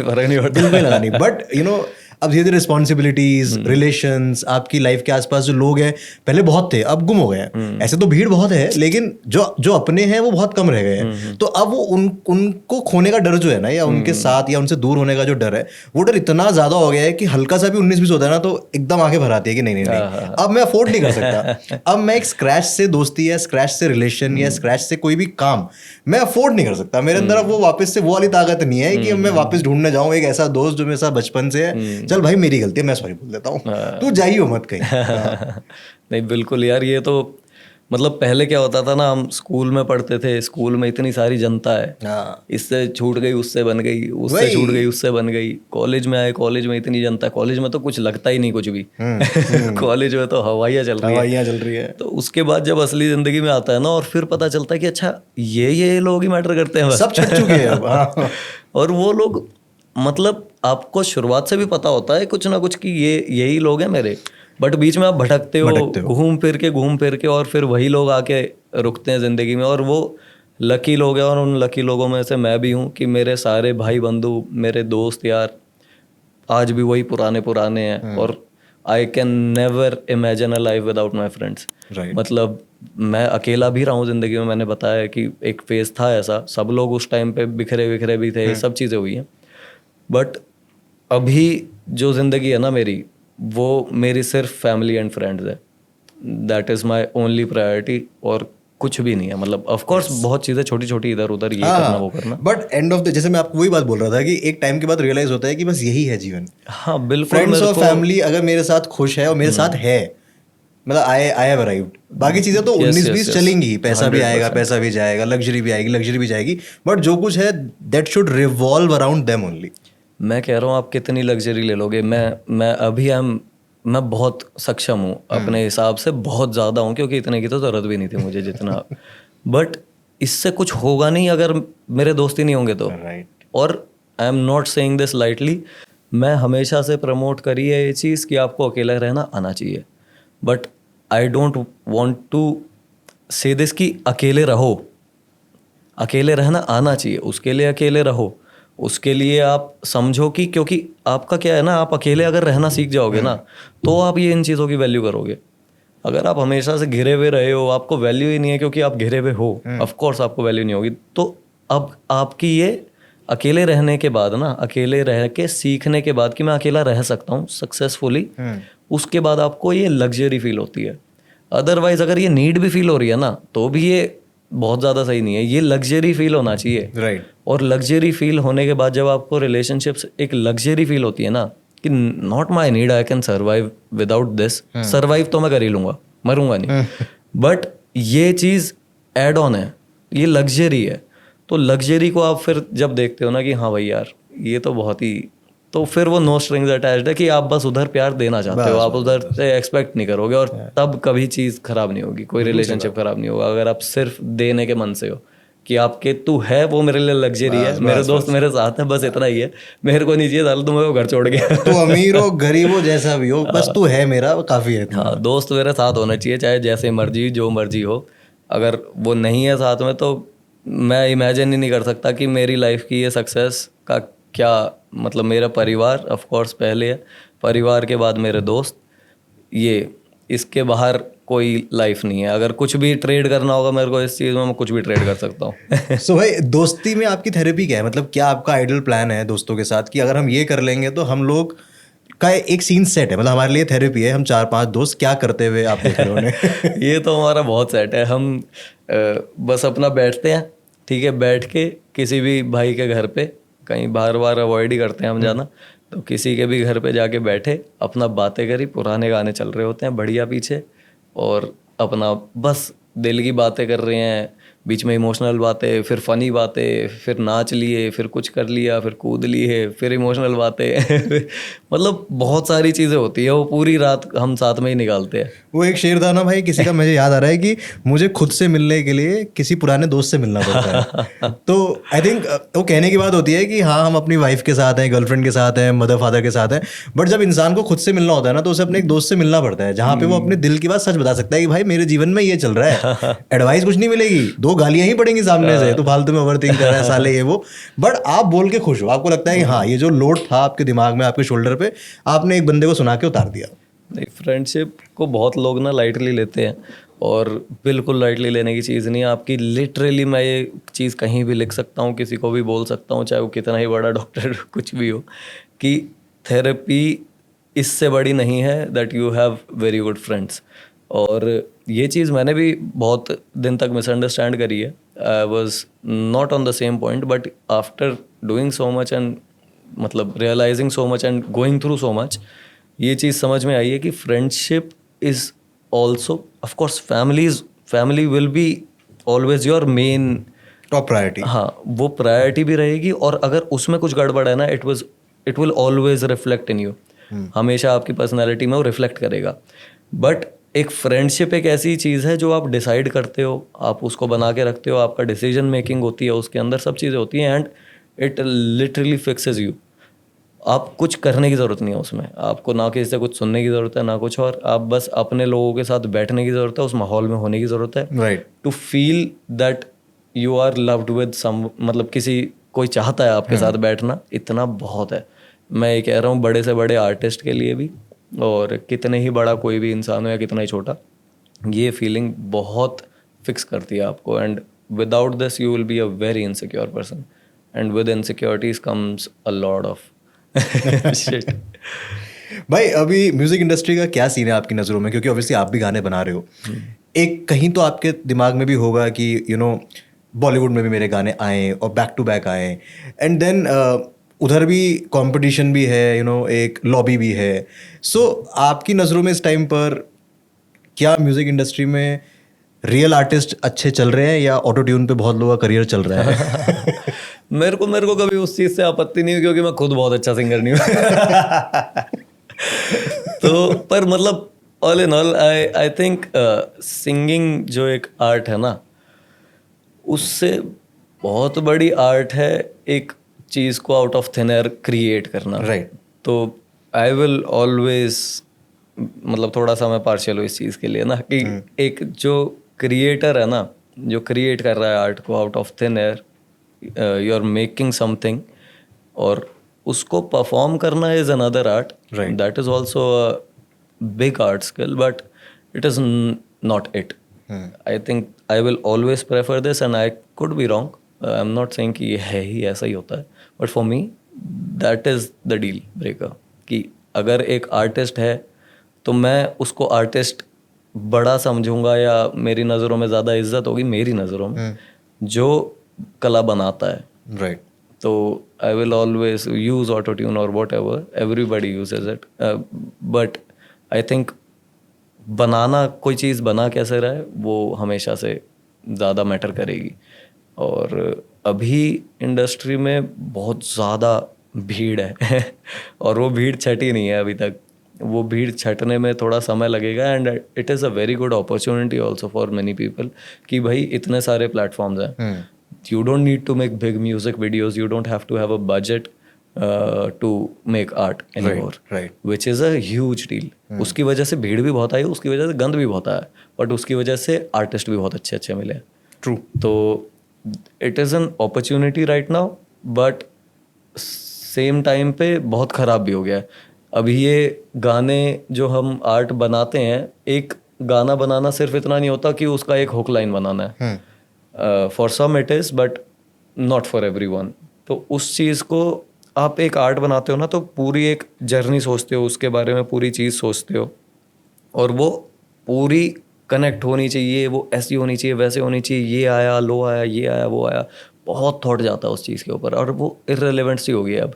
दिल पे लगानी, बट यू नो अब धीरे धीरे रिस्पॉन्सिबिलिटीज, रिलेशंस, आपकी लाइफ के आसपास जो लोग हैं पहले बहुत थे, अब गुम हो गए हैं। ऐसे तो भीड़ बहुत है, लेकिन जो अपने हैं वो बहुत कम रह गए हैं। तो अब वो उनको खोने का डर जो है ना, या उनके साथ या उनसे दूर होने का जो डर है, वो डर इतना ज्यादा हो गया है कि हल्का सा भी 19-20 होता है ना तो एकदम आंखें भर आती है कि नहीं, अब मैं अफोर्ड नहीं कर सकता। अब मैं एक स्क्रैच से दोस्ती या स्क्रैच से रिलेशन या स्क्रैच से कोई भी काम मैं अफोर्ड नहीं कर सकता। मेरे अंदर अब वो वापस से वो वाली ताकत नहीं है कि अब मैं वापस ढूंढने जाऊं एक ऐसा दोस्त जो मेरे साथ बचपन से है, चल भाई मेरी गलती है, मैं सॉरी बोल देता हूँ, तू जाइयो मत कहीं। नहीं बिल्कुल यार, ये तो मतलब पहले क्या होता था ना, हम स्कूल में पढ़ते थे, स्कूल में इतनी सारी जनता है, हाँ इससे छूट गई उससे बन गई, उससे छूट गई उससे बन गई, कॉलेज में आए कॉलेज में इतनी जनता है, कॉलेज में तो कुछ लगता ही नहीं कुछ भी, कॉलेज में तो हवाइयाँ चल रही है, हवाइयाँ चल रही है। तो उसके बाद जब असली जिंदगी में आता है ना, और फिर पता चलता है कि अच्छा ये लोग ही मैटर करते हैं बस, सब छट चुके हैं अब। हाँ। और वो लोग मतलब आपको शुरुआत से भी पता होता है कुछ ना कुछ कि ये यही लोग हैं मेरे, बट बीच में आप भटकते हो घूम फिर के और फिर वही लोग आके रुकते हैं ज़िंदगी में, और वो लकी लोग हैं, और उन लकी लोगों में से मैं भी हूँ कि मेरे सारे भाई बंधु, मेरे दोस्त यार आज भी वही पुराने हैं, और I can never imagine a life without my friends. मतलब मैं अकेला भी रहा हूँ ज़िंदगी में, मैंने बताया कि एक फेज़ था ऐसा, सब लोग उस टाइम पे बिखरे भी थे, सब चीज़ें हुई हैं, बट अभी जो ज़िंदगी है ना मेरी, वो मेरी सिर्फ फैमिली एंड फ्रेंड्स है, that is my only priority, और कुछ भी नहीं है। मतलब ऑफ कोर्स बहुत चीज़ें छोटी छोटी इधर उधर ये करना वो करना, बट एंड ऑफ द, जैसे मैं आपको वही बात बोल रहा था कि एक टाइम के बाद रियलाइज होता है कि बस यही है जीवन। हाँ बिल्कुल, फ्रेंड्स और फैमिली अगर मेरे साथ खुश है और मेरे साथ है, मतलब आई हैव अराइव्ड, बाकी चीजें तो 19-20 चलेंगी, पैसा भी आएगा पैसा भी जाएगा, लग्जरी भी जाएगी, बट जो कुछ है that should revolve around them only. मैं कह रहा हूँ आप कितनी लग्जरी ले लोगे, मैं अभी मैं बहुत सक्षम हूँ अपने हिसाब से, बहुत ज़्यादा हूँ, क्योंकि इतने की तो ज़रूरत भी नहीं थी मुझे जितना, बट इससे कुछ होगा नहीं अगर मेरे दोस्त ही नहीं होंगे तो। और आई am not saying this lightly, मैं हमेशा से प्रमोट करी है ये चीज़ कि आपको अकेला रहना आना चाहिए, but I don't want to say this कि अकेले रहो, अकेले रहना आना चाहिए, उसके लिए अकेले रहो, उसके लिए आप समझो कि क्योंकि आपका क्या है ना, आप अकेले अगर रहना सीख जाओगे ना, तो आप ये इन चीज़ों की वैल्यू करोगे। अगर आप हमेशा से घिरे हुए रहे हो, आपको वैल्यू ही नहीं है क्योंकि आप घिरे हुए हो, ऑफ कोर्स आपको वैल्यू नहीं होगी। तो अब आपकी ये अकेले रहने के बाद ना, अकेले रह के सीखने के बाद कि मैं अकेला रह सकता हूँ सक्सेसफुली, उसके बाद आपको ये लग्जरी फील होती है। अदरवाइज अगर ये नीड भी फील हो रही है ना, तो भी ये बहुत ज़्यादा सही नहीं है, ये लग्जरी फील होना चाहिए। राइट। और लग्जरी फील होने के बाद जब आपको रिलेशनशिप्स एक लग्जरी फील होती है ना, कि not my need, I can survive without this, survive तो मैं कर ही लूँगा, मरूंगा नहीं, बट ये चीज़ एड ऑन है, ये लग्जरी है। तो लग्जरी को आप फिर जब देखते हो ना कि हाँ भाई यार ये तो बहुत ही, तो फिर वो नो स्ट्रिंग्स अटैच्ड है कि आप बस उधर प्यार देना चाहते हो, आप उधर से एक्सपेक्ट नहीं करोगे, और तब कभी चीज़ खराब नहीं होगी, कोई रिलेशनशिप खराब नहीं होगा अगर आप सिर्फ देने के मन से हो कि आपके तू है वो मेरे लिए लग्जरी है, मेरे दोस्त मेरे साथ है, बस इतना ही है, मेरे को नहीं चाहिए साल तुम्हें वो घर छोड़ गया, तू अमीर हो गरीब हो जैसा भी हो, बस तू है मेरा, वो काफ़ी है। हाँ दोस्त मेरे साथ होना चाहिए, चाहे जैसे मर्जी जो मर्जी हो। अगर वो नहीं है साथ में तो मैं इमेजिन ही नहीं कर सकता कि मेरी लाइफ की ये सक्सेस का क्या मतलब। मेरा परिवार ऑफ कोर्स पहले है, परिवार के बाद मेरे दोस्त, ये इसके बाहर कोई लाइफ नहीं है। अगर कुछ भी ट्रेड करना होगा मेरे को इस चीज़ में, मैं कुछ भी ट्रेड कर सकता हूँ। सो भाई दोस्ती में आपकी थेरेपी क्या है, मतलब क्या आपका आइडल प्लान है दोस्तों के साथ कि अगर हम ये कर लेंगे तो हम लोग का एक सीन सेट है, मतलब हमारे लिए थेरेपी है, हम 4-5 दोस्त क्या करते हुए आप देख रहे हो? ये तो हमारा बहुत सेट है। हम बस अपना बैठते हैं, ठीक है, बैठ के किसी भी भाई के घर पे, कहीं बार अवॉइड ही करते हैं हम जाना, तो किसी के भी घर पे जाके बैठे, अपना बातें करी, पुराने गाने चल रहे होते हैं बढ़िया पीछे, और अपना बस दिल की बातें कर रहे हैं, बीच में इमोशनल बातें, फिर फ़नी बातें, फिर नाच लिए, फिर कुछ कर लिया, फिर कूद लिए, फिर इमोशनल बातें मतलब बहुत सारी चीज़ें होती है, वो पूरी रात हम साथ में ही निकालते हैं। वो एक शेर था ना भाई किसी का, मुझे याद आ रहा है कि मुझे खुद से मिलने के लिए किसी पुराने दोस्त से मिलना पड़ता है। तो आई थिंक वो कहने की बात होती है कि हाँ हम अपनी वाइफ के साथ हैं, गर्लफ्रेंड के साथ हैं, मदर फादर के साथ हैं, बट जब इंसान को खुद से मिलना होता है ना, तो उसे अपने एक दोस्त से मिलना पड़ता है जहाँ पे वो अपने दिल की बात सच बता सकता है कि भाई मेरे जीवन में ये चल रहा है, एडवाइस कुछ नहीं मिलेगी, 2 गालियां ही पड़ेंगी सामने से, तो फालतू में ओवरथिंक कर रहा है साले ये वो, बट आप बोल के खुश हो, आपको लगता है कि हाँ ये जो लोड था आपके दिमाग में, आपके शोल्डर पे, आपने एक बंदे को सुना के उतार दिया। नहीं, फ्रेंडशिप को बहुत लोग ना लाइटली लेते हैं, और बिल्कुल लाइटली लेने की चीज़ नहीं है। आपकी लिटरली मैं ये चीज़ कहीं भी लिख सकता हूँ, किसी को भी बोल सकता हूँ, चाहे वो कितना ही बड़ा डॉक्टर कुछ भी हो, कि थेरेपी इससे बड़ी नहीं है that you have very good friends. और ये चीज़ मैंने भी बहुत दिन तक मिसअंडरस्टैंड करी है। I was not on the same point, but after doing so much and मतलब realising so much and going through so much, ये चीज़ समझ में आई है कि friendship is also, of course family will be always your main top priority. हाँ, वो प्रायोरिटी भी रहेगी, और अगर उसमें कुछ गड़बड़ है ना, it will always reflect in you, हमेशा आपकी पर्सनैलिटी में वो रिफ्लेक्ट करेगा। बट एक फ्रेंडशिप एक ऐसी चीज़ है जो आप डिसाइड करते हो, आप उसको बना के रखते हो, आपका डिसीजन मेकिंग होती है उसके अंदर, सब चीज़ें होती हैं, and it literally fixes you. आप कुछ करने की ज़रूरत नहीं है उसमें, आपको ना किसी से कुछ सुनने की ज़रूरत है ना कुछ, और आप बस अपने लोगों के साथ बैठने की ज़रूरत है, उस माहौल में होने की ज़रूरत है, right. To feel that you are loved with some, मतलब किसी कोई चाहता है आपके साथ बैठना, इतना बहुत है। मैं ये कह रहा हूँ बड़े से बड़े आर्टिस्ट के लिए भी, और कितने ही बड़ा कोई भी इंसान हो या कितना ही छोटा, ये फीलिंग बहुत फिक्स करती है आपको, and without this you will be a very insecure person, and with insecurities comes a lot of shit. भाई अभी म्यूजिक इंडस्ट्री का क्या सीन है आपकी नज़रों में, क्योंकि ऑब्वियसली आप भी गाने बना रहे हो, एक कहीं तो आपके दिमाग में भी होगा कि यू नो बॉलीवुड में भी मेरे गाने आए और बैक टू बैक आए, एंड देन उधर भी कंपटीशन भी है, यू नो एक लॉबी भी है। सो आपकी नज़रों में इस टाइम पर क्या म्यूजिक इंडस्ट्री में रियल आर्टिस्ट अच्छे चल रहे हैं या ऑटो ट्यून पे बहुत लोगों का करियर चल रहा है? मेरे को कभी उस चीज़ से आपत्ति नहीं हुई, क्योंकि मैं खुद बहुत अच्छा सिंगर नहीं हूँ। तो पर मतलब all in all I think singing जो एक आर्ट है ना, उससे बहुत बड़ी आर्ट है एक चीज़ को out of thin air create करना। राइट। तो आई विल ऑलवेज, मतलब थोड़ा सा मैं पार्शियल हूँ इस चीज़ के लिए ना, कि एक जो क्रिएटर है ना, जो क्रिएट कर रहा है आर्ट को out of thin air, you are making something, और उसको परफॉर्म करना is another art, Right. That is also a big art skill, but it is not it. I think I will always prefer this, and I could be wrong, I am not saying कि ये है ही ऐसा ही होता है, but for me that is the deal breaker, कि अगर एक आर्टिस्ट है तो मैं उसको आर्टिस्ट बड़ा समझूंगा, या मेरी नज़रों में ज़्यादा इज्जत होगी, मेरी नज़रों में, जो कला बनाता है। राइट। तो I will always use auto tune और whatever, everybody uses it, but I think बनाना, कोई चीज़ बना कैसे रहे, वो हमेशा से ज़्यादा मैटर करेगी। और अभी इंडस्ट्री में बहुत ज़्यादा भीड़ है और वो भीड़ छटी नहीं है अभी तक, वो भीड़ छटने में थोड़ा समय लगेगा, and it is a very good opportunity also for many people, कि भाई इतने सारे प्लेटफॉर्म्स हैं, you don't need to make big music videos, you don't have to have a budget to make art anymore, right. which is a huge deal. उसकी वजह से भीड़ भी बहुत आई, उसकी वजह से गंद भी बहुत आया, बट उसकी वजह से आर्टिस्ट भी बहुत अच्छे अच्छे मिले। ट्रू। तो it is an opportunity right now, but same time पे बहुत ख़राब भी हो गया है। अभी ये गाने जो हम आर्ट बनाते हैं, एक गाना बनाना सिर्फ इतना नहीं होता कि उसका एक हुक लाइन बनाना है, for some it is, but not for everyone. तो उस चीज़ को आप एक आर्ट बनाते हो ना, तो पूरी एक जर्नी सोचते हो, उसके बारे में पूरी चीज़ सोचते हो, और वो पूरी कनेक्ट होनी चाहिए, वो ऐसी होनी चाहिए, वैसे होनी चाहिए, ये आया, लो आया, ये आया, वो आया, बहुत थॉट जाता है उस चीज़ के ऊपर, और वो इररिलेवेंट सी हो गई अब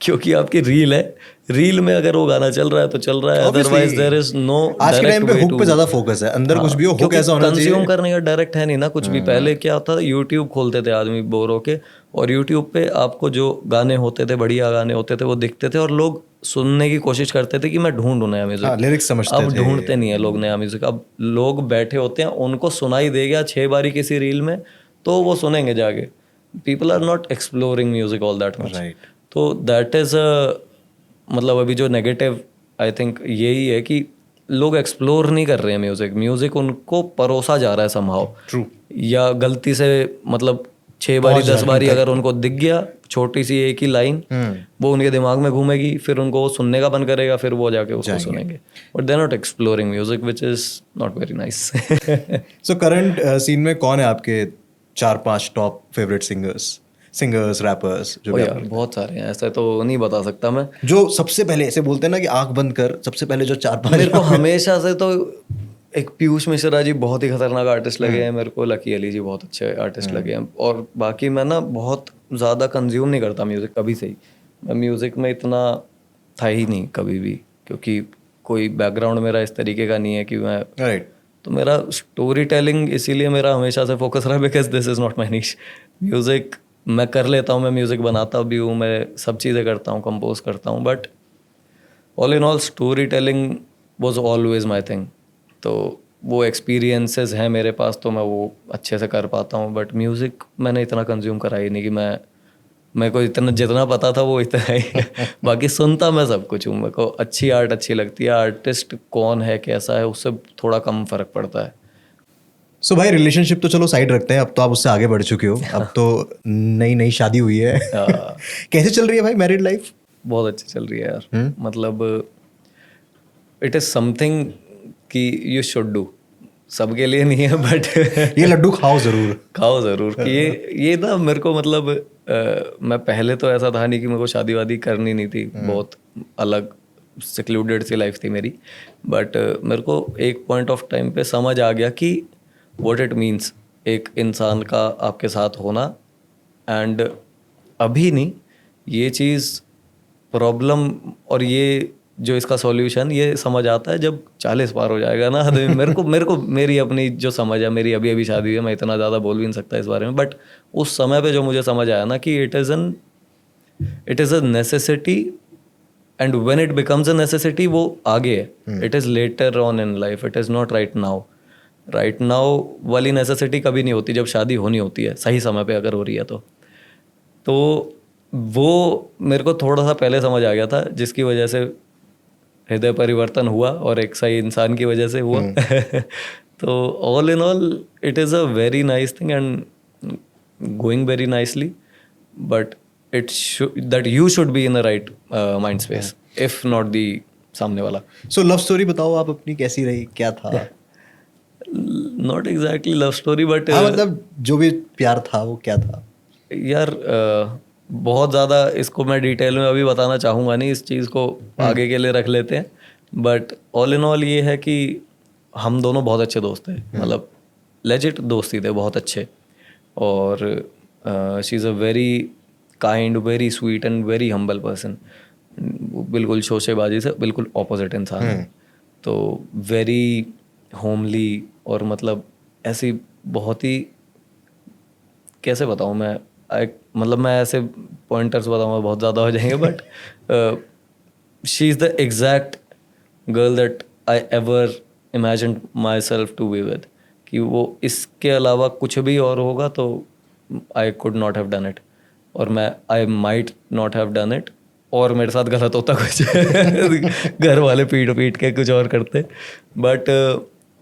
क्योंकि आपकी रील है, रील में अगर वो गाना चल रहा है तो चल रहा है, अदरवाइज देयर इज नो। आज के टाइम पे हुक पे ज्यादा फोकस है, अंदर कुछ भी हो, हुक ऐसा होना चाहिए। कंज्यूम करने का डायरेक्ट है नहीं ना कुछ भी। पहले क्या होता, यूट्यूब खोलते थे आदमी बोर होके, और यूट्यूब पे आपको जो गाने होते थे, बढ़िया गाने होते थे, वो दिखते थे, और लोग सुनने की कोशिश करते थे कि मैं ढूंढूं नया म्यूजिक। लिरिक्स समझते थे। अब ढूंढते नहीं है लोग नया म्यूजिक, अब लोग बैठे होते हैं, उनको सुनाई दे गया 6 बारी किसी रील में, तो वो सुनेंगे जाके। People are not exploring music all that much. तो दैट इज मतलब अभी जो नेगेटिव आई थिंक यही है कि लोग एक्सप्लोर नहीं कर रहे हैं म्यूजिक उनको परोसा जा रहा है समहाउ। ट्रू। या गलती से मतलब 6 बारी 10 बारी अगर उनको दिख गया छोटी सी एक ही लाइन, वो उनके दिमाग में घूमेगी, फिर उनको वो सुनने का बंद करेगा, फिर वो जाके उसको सुनेंगे, but they are not exploring music, which is not very nice. So current scene में कौन है आपके 4-5 टॉप फेवरेट सिंगर्स रैपर्स? जो यार बहुत सारे हैं, ऐसा तो नहीं बता सकता मैं। जो सबसे पहले ऐसे बोलते हैं ना कि आंख बंद कर, सबसे पहले जो 4-5 मेरे को हमेशा से तो एक पीयूष मिश्रा जी बहुत ही खतरनाक आर्टिस्ट लगे हैं मेरे को, लकी अली जी बहुत अच्छे आर्टिस्ट लगे हैं। और बाकी मैं ना बहुत ज़्यादा कंज्यूम नहीं करता म्यूज़िक कभी से ही, मैं म्यूज़िक में इतना था ही नहीं कभी भी, क्योंकि कोई बैकग्राउंड मेरा इस तरीके का नहीं है कि मैं राइट। तो मेरा स्टोरी टेलिंग इसीलिए मेरा हमेशा से फोकस रहा because this is not my निश। म्यूज़िक मैं कर लेता हूँ, मैं म्यूज़िक बनाता भी हूँ, मैं सब चीज़ें करता हूँ, कंपोज करता हूँ, but all in all story telling was always my thing. तो वो एक्सपीरियंसेस हैं मेरे पास तो मैं वो अच्छे से कर पाता हूँ, बट म्यूज़िक मैंने इतना कंज्यूम करा ही नहीं कि मेरे को इतना जितना पता था वो इतना ही बाकी सुनता मैं सब कुछ हूँ, मेरे को अच्छी आर्ट अच्छी लगती है, आर्टिस्ट कौन है कैसा है उससे थोड़ा कम फर्क पड़ता है। सो भाई रिलेशनशिप तो चलो साइड रखते हैं, अब तो आप उससे आगे बढ़ चुके हो, अब तो नई नई शादी हुई है कैसे चल रही है भाई मैरिड लाइफ? बहुत अच्छी चल रही है यार, मतलब इट इज़ समथिंग कि यू शुड डू, सबके लिए नहीं है बट ये लड्डू खाओ ज़रूर। खाओ ज़रूर कि ये ना मेरे को मतलब मैं पहले तो ऐसा था नहीं कि मेरे को शादी वादी करनी नहीं थी, बहुत अलग सिक्लूडेड सी लाइफ थी मेरी, बट मेरे को एक पॉइंट ऑफ टाइम पे समझ आ गया कि व्हाट इट मीन्स एक इंसान का आपके साथ होना। एंड अभी नहीं, ये चीज़ प्रॉब्लम और ये जो इसका सॉल्यूशन ये समझ आता है जब 40 पार हो जाएगा ना आदमी। मेरे को मेरी अपनी जो समझ है, मेरी अभी अभी शादी हुई है, मैं इतना ज़्यादा बोल भी नहीं सकता इस बारे में, बट उस समय पे जो मुझे समझ आया ना कि it is a necessity, and when it becomes a necessity वो आगे है, it is later on in life, it is not right now. Right now वाली नेसेसिटी कभी नहीं होती, जब शादी होनी होती है सही समय पे अगर हो रही है तो वो मेरे को थोड़ा सा पहले समझ आ गया था, जिसकी वजह से हृदय परिवर्तन हुआ और एक सही इंसान की वजह से हुआ तो all in all it is a very nice thing and going very nicely, but it that you should be in the right mind space, if not the सामने वाला। सो लव स्टोरी बताओ आप अपनी, कैसी रही, क्या था? Not exactly love story but मतलब जो भी प्यार था वो क्या था? यार बहुत ज़्यादा इसको मैं डिटेल में अभी बताना चाहूँगा नहीं, इस चीज़ को आगे के लिए रख लेते हैं। बट ऑल इन ऑल ये है कि हम दोनों बहुत अच्छे दोस्त थे, मतलब लेजिट दोस्ती थे बहुत अच्छे, और she is a very kind, very sweet and very humble person. बिल्कुल शोशेबाजी से बिल्कुल ऑपोजिट इंसान है, तो वेरी होमली, और मतलब ऐसी बहुत ही, कैसे बताऊँ मैं, मतलब मैं ऐसे पॉइंटर्स बताऊँगा बहुत ज़्यादा हो जाएंगे, but she is the exact girl that I ever imagined myself to be with, कि वो इसके अलावा कुछ भी और होगा तो I could not have done it, और I might not have done it, और मेरे साथ गलत होता कुछ घर वाले पीट के कुछ और करते, but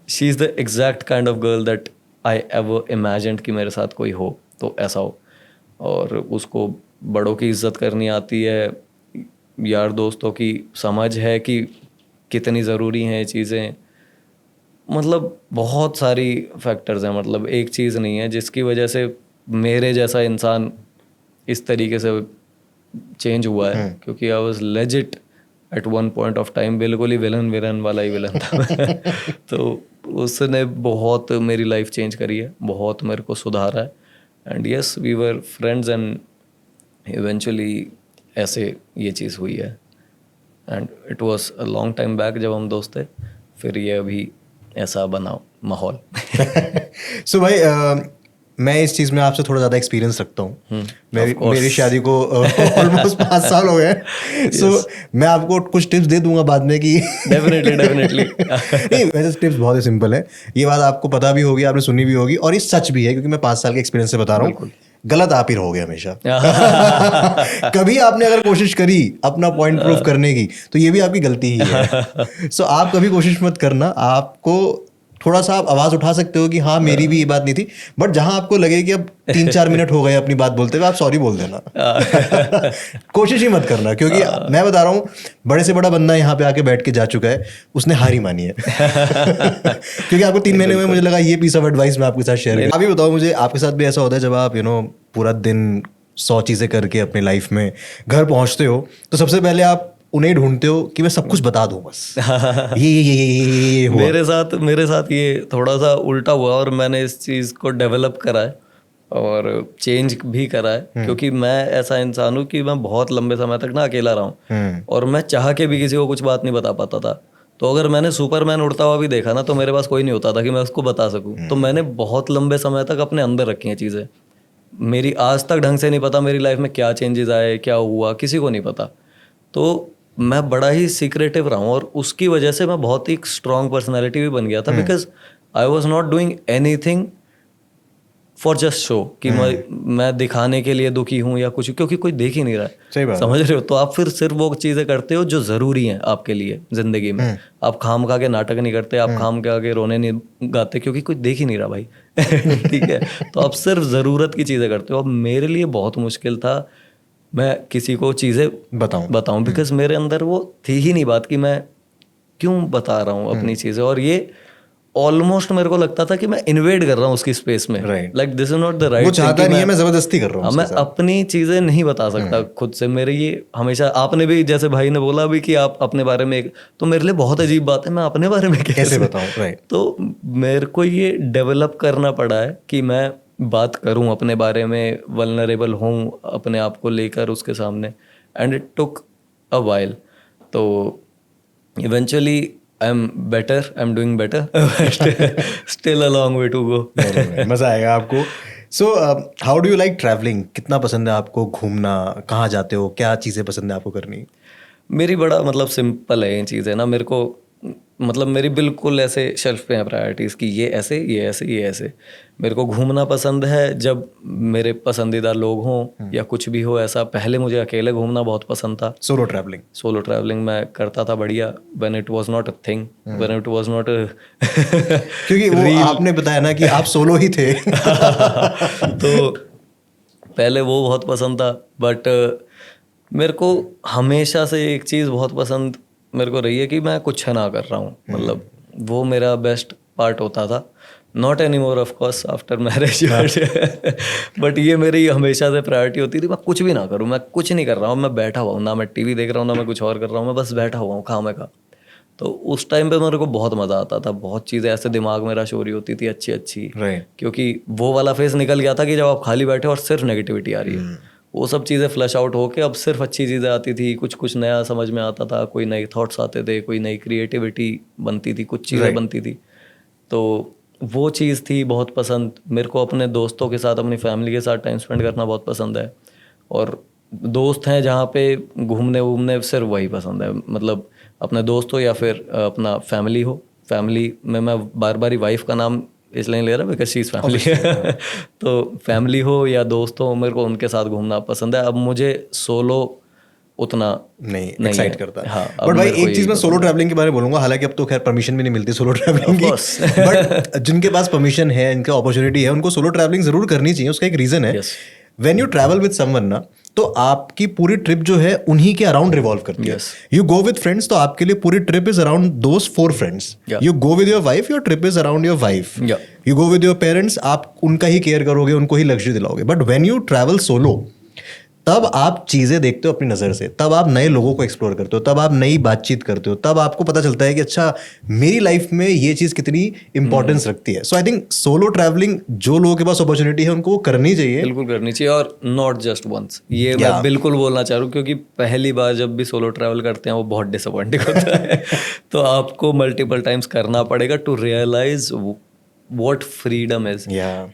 she is the exact kind of girl that I ever imagined कि मेरे साथ कोई हो तो ऐसा हो। और उसको बड़ों की इज्जत करनी आती है, यार दोस्तों की समझ है कि कितनी ज़रूरी हैं ये चीज़ें, मतलब बहुत सारी फैक्टर्स हैं, मतलब एक चीज़ नहीं है जिसकी वजह से मेरे जैसा इंसान इस तरीके से चेंज हुआ है, क्योंकि I was legit at one point of time बिल्कुल ही विलन वाला ही विलन था तो उसने बहुत मेरी लाइफ चेंज करी है, बहुत मेरे को सुधारा है, and yes we were friends and eventually ऐसे ये चीज़ हुई है, and it was a long time back जब हम दोस्त थे, फिर ये अभी ऐसा बना माहौल सो भाई मैं इस चीज़ में आपसे थोड़ा ज़्यादा एक्सपीरियंस रखता हूँ। मेरी शादी को ऑलमोस्ट 5 साल हो गए, सो मैं आपको कुछ टिप्स दे दूंगा बाद में कि डेफिनेटली नहीं, वैसे टिप्स बहुत ही सिंपल है, ये बात आपको पता भी होगी, आपने सुनी भी होगी, और ये सच भी है क्योंकि मैं 5 साल के एक्सपीरियंस से बता रहा हूँ। गलत आप ही रहोगे हमेशा कभी आपने अगर कोशिश करी अपना पॉइंट प्रूव करने की तो ये भी आपकी गलती ही है। सो आप कभी कोशिश मत करना, आपको थोड़ा सा आप आवाज़ उठा सकते हो कि हाँ मेरी भी ये बात नहीं थी, बट जहां आपको लगे कि अब 3-4 मिनट हो गए अपनी बात बोलते हुए, आप सॉरी बोल देना कोशिश ही मत करना, क्योंकि मैं बता रहा हूँ बड़े से बड़ा बंदा यहाँ पे आके बैठ के जा चुका है, उसने हार ही मानी है क्योंकि आपको 3 महीने में मुझे लगा ये पीस ऑफ एडवाइस मैं आपके साथ शेयर करूँ। अभी बताओ मुझे, आपके साथ भी ऐसा होता है जब आप पूरा दिन 100 चीज़ें करके अपनी लाइफ में घर पहुँचते हो तो सबसे पहले आप उन्हें ढूंढते हो कि मैं सब कुछ बता दूं बस, ये हुआ? मेरे साथ ये थोड़ा सा उल्टा हुआ और मैंने इस चीज़ को डेवलप करा है और चेंज भी करा है, क्योंकि मैं ऐसा इंसान हूँ कि मैं बहुत लंबे समय तक ना अकेला रहा हूँ और मैं चाह के भी किसी को कुछ बात नहीं बता पाता था। तो अगर मैंने सुपरमैन उड़ता हुआ भी देखा ना, तो मेरे पास कोई नहीं होता था कि मैं उसको बता सकूं। तो मैंने बहुत लंबे समय तक अपने अंदर रखी हैं चीज़ें। मेरी आज तक ढंग से नहीं पता मेरी लाइफ में क्या चेंजेस आए, क्या हुआ, किसी को नहीं पता। तो मैं बड़ा ही सीक्रेटिव रहा हूँ और उसकी वजह से मैं बहुत ही स्ट्रॉन्ग पर्सनैलिटी भी बन गया था, because I was not doing anything for just show कि मैं दिखाने के लिए दुखी हूँ या कुछ, क्योंकि कोई देख ही नहीं रहा है। सही बात। समझ रहे हो? तो आप फिर सिर्फ वो चीज़ें करते हो जो ज़रूरी हैं आपके लिए ज़िंदगी में। आप खाम खा के नाटक नहीं करते, आप खाम खा के रोने नहीं गाते, क्योंकि कोई देख ही नहीं रहा भाई। ठीक है, तो आप सिर्फ ज़रूरत की चीज़ें करते हो। अब मेरे लिए बहुत मुश्किल था मैं किसी को चीज़ें बताऊं बिकॉज मेरे अंदर वो थी ही नहीं बात कि मैं क्यों बता रहा हूँ अपनी चीज़ें। और ये ऑलमोस्ट मेरे को लगता था कि मैं इन्वेड कर रहा हूँ उसकी स्पेस में, like this is not the right. वो चाहता नहीं है, मैं जबरदस्ती कर रहा हूँ। मैं अपनी चीजें नहीं बता सकता खुद से। मेरे ये हमेशा, आपने भी जैसे भाई ने बोला भी कि आप अपने बारे में, तो मेरे लिए बहुत अजीब बात है मैं अपने बारे में कैसे बताऊं। राइट। तो मेरे को ये डेवलप करना पड़ा है कि मैं बात करूं अपने बारे में, वल्नरेबल हूं अपने आप को लेकर उसके सामने, and it took a while. तो eventually I am better, I am doing better, still a long way to go. मजा आएगा आपको। So how do you like travelling? कितना पसंद है आपको घूमना? कहाँ जाते हो? क्या चीज़ें पसंद है आपको करनी? मेरी बड़ा मतलब सिंपल है ये चीज़ है ना। मेरे को मतलब मेरी बिल्कुल ऐसे शेल्फ पे हैं प्रायोरिटीज़ कि ये ऐसे, ये ऐसे, ये ऐसे। मेरे को घूमना पसंद है जब मेरे पसंदीदा लोग हों या कुछ भी हो ऐसा। पहले मुझे अकेले घूमना बहुत पसंद था। Solo travelling? सोलो ट्रैवलिंग मैं करता था बढ़िया, when it was not a thing, when it was not क्योंकि वो आपने बताया ना कि आप सोलो ही थे। तो पहले वो बहुत पसंद था, बट मेरे को हमेशा से एक चीज़ बहुत पसंद मेरे को रही है कि मैं कुछ ना कर रहा हूँ। मतलब वो मेरा बेस्ट पार्ट होता था। Not any more of course after marriage, but ये मेरी हमेशा से प्रायोरिटी होती थी। मैं कुछ भी ना करूँ, मैं कुछ नहीं कर रहा हूँ, मैं बैठा हुआ हूँ, ना मैं टीवी देख रहा हूँ, ना मैं कुछ और कर रहा हूँ, मैं बस बैठा हुआ हूँ खामे का। तो उस टाइम पे मेरे को बहुत मज़ा आता था। बहुत चीज़ें ऐसे दिमाग में रश हो रही होती थी अच्छी अच्छी, क्योंकि वो वाला फेज निकल गया था कि जब आप खाली बैठे और सिर्फ नेगेटिविटी आ रही है। वो सब चीज़ें फ्लश आउट होके अब सिर्फ अच्छी चीज़ें आती थी, कुछ कुछ नया समझ में आता था, कोई नए थॉट्स आते थे, कोई नई क्रिएटिविटी बनती थी, कुछ चीज़ें बनती थी। तो वो चीज़ थी बहुत पसंद मेरे को। अपने दोस्तों के साथ, अपनी फैमिली के साथ टाइम स्पेंड करना बहुत पसंद है। और दोस्त हैं जहाँ पे घूमने वूमने सिर्फ वही पसंद है। मतलब अपने दोस्त हो या फिर अपना फैमिली हो। फैमिली में मैं बार बार ही वाइफ का नाम इसलिए ले रहा बिकॉज शी इज़ फैमिली। तो फैमिली हो या दोस्त हो, मेरे को उनके साथ घूमना पसंद है। अब मुझे सोलो उतना नहीं एक्साइट करता। हाँ, बट भाई एक चीज़ मैं सोलो ट्रैवलिंग के बारे में बोलूंगा, हालांकि अब तो खैर परमिशन भी नहीं मिलती सोलो ट्रैवलिंग की, बट जिनके पास परमिशन है, इनका अपॉर्चुनिटी है, उनको सोलो ट्रैवलिंग जरूर करनी चाहिए। उसका एक रीज़न है, when you travel with someone ना, तो आपकी पूरी ट्रिप जो है उन्हीं के अराउंड रिवॉल्व करती है। यू गो विद फ्रेंड्स, तो आपके लिए पूरी trip is around those 4 friends. You go with your wife, your trip is around your wife. You go with your parents, आप उनका ही केयर करोगे, उनको ही लग्जरी दिलाओगे। But when you travel solo, तब आप चीज़ें देखते हो अपनी नज़र से, तब आप नए लोगों को एक्सप्लोर करते हो, तब आप नई बातचीत करते हो, तब आपको पता चलता है कि अच्छा मेरी लाइफ में ये चीज़ कितनी इंपॉर्टेंस रखती है। सो आई थिंक सोलो ट्रैवलिंग जो लोगों के पास अपॉर्चुनिटी है उनको वो करनी चाहिए, बिल्कुल करनी चाहिए। और नॉट जस्ट वंस, ये मैं बिल्कुल बोलना चाह रहा हूँ, क्योंकि पहली बार जब भी सोलो ट्रैवल करते हैं वो बहुत डिसअपॉइंटिंग होता है। तो आपको मल्टीपल टाइम्स करना पड़ेगा to realise what freedom is.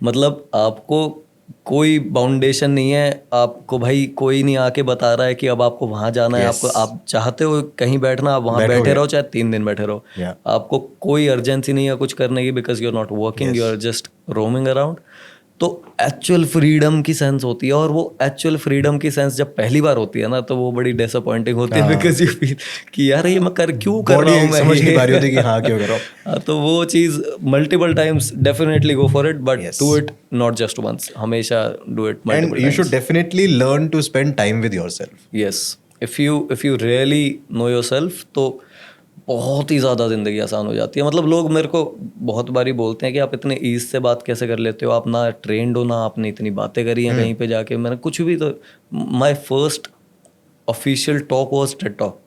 मतलब आपको कोई बाउंडेशन नहीं है, आपको भाई कोई नहीं आके बता रहा है कि अब आपको वहां जाना है। आपको, आप चाहते हो कहीं बैठना, आप वहां बैठे रहो, चाहे 3 दिन बैठे रहो। आपको कोई अर्जेंसी नहीं है कुछ करने की, because you are not working, you are just roaming around. तो एक्चुअल फ्रीडम की सेंस होती है, और वो एक्चुअल फ्रीडम की सेंस जब पहली बार होती है ना, तो वो बड़ी डिसअपॉइंटिंग होती है, बिकॉज यू फील कि यार ये मैं क्यों कर रहा हूँ, मैं समझ नहीं पा रही होती कि हाँ क्यों कर रहा हूँ। तो वो चीज़ multiple times definitely go for it, but do it not just once, हमेशा do it multiple times. And you should definitely learn to spend time with yourself. Yes, if you really know yourself, तो बहुत ही ज़्यादा ज़िंदगी आसान हो जाती है। मतलब लोग मेरे को बहुत बारी बोलते हैं कि आप इतने ईज से बात कैसे कर लेते हो, आप ना ट्रेंड हो, ना आपने इतनी बातें करी हैं कहीं पे जाके। मैंने कुछ भी, तो my first official talk was Ted talk,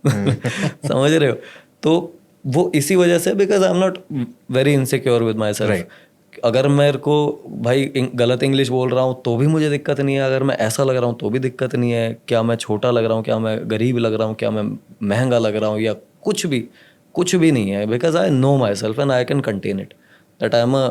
समझ रहे हो? तो वो इसी वजह से, because I am not very insecure with my self. अगर मेरे को भाई गलत इंग्लिश बोल रहा हूँ तो भी मुझे दिक्कत नहीं है, अगर मैं ऐसा लग रहा हूँ तो भी दिक्कत नहीं है, क्या मैं छोटा लग रहा हूँ, क्या मैं गरीब लग रहा हूँ, क्या मैं महंगा लग रहा हूँ, या कुछ भी नहीं है, because I know my self and I can contain it, that I am a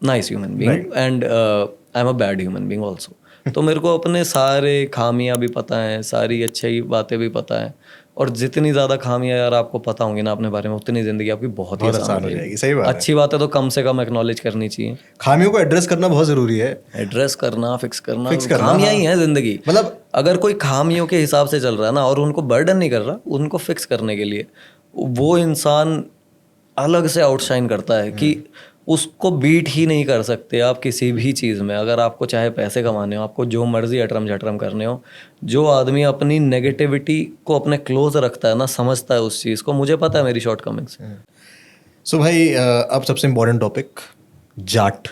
nice human being and I am a bad human being also. तो मेरे को अपने सारे खामियां भी पता हैं, सारी अच्छी बातें भी पता हैं, और जितनी ज़्यादा खामियां यार आपको पता होंगी ना अपने बारे में, उतनी ज़िंदगी आपकी बहुत ही आसान हो जाएगी। सही बात है। अच्छी बात है तो कम से कम एक्नॉलेज करनी चाहिए। खामियों को एड्रेस करना बहुत ज़रूरी है। एड्रेस करना, फिक्स करना, हाँ। खामियां ही है ज़िंदगी। मतलब अगर कोई खामियों के हिसाब से चल रहा है ना, और उनको बर्डन नहीं कर रहा, उनको फिक्स करने के लिए, वो इंसान अलग से आउटशाइन करता है कि उसको बीट ही नहीं कर सकते आप किसी भी चीज़ में। अगर आपको चाहे पैसे कमाने हो, आपको जो मर्जी अटरम झटरम करने हो, जो आदमी अपनी नेगेटिविटी को अपने क्लोज रखता है ना, समझता है उस चीज़ को, मुझे पता है मेरी शॉर्टकमिंग्स। सो भाई अब सबसे important topic, Jat.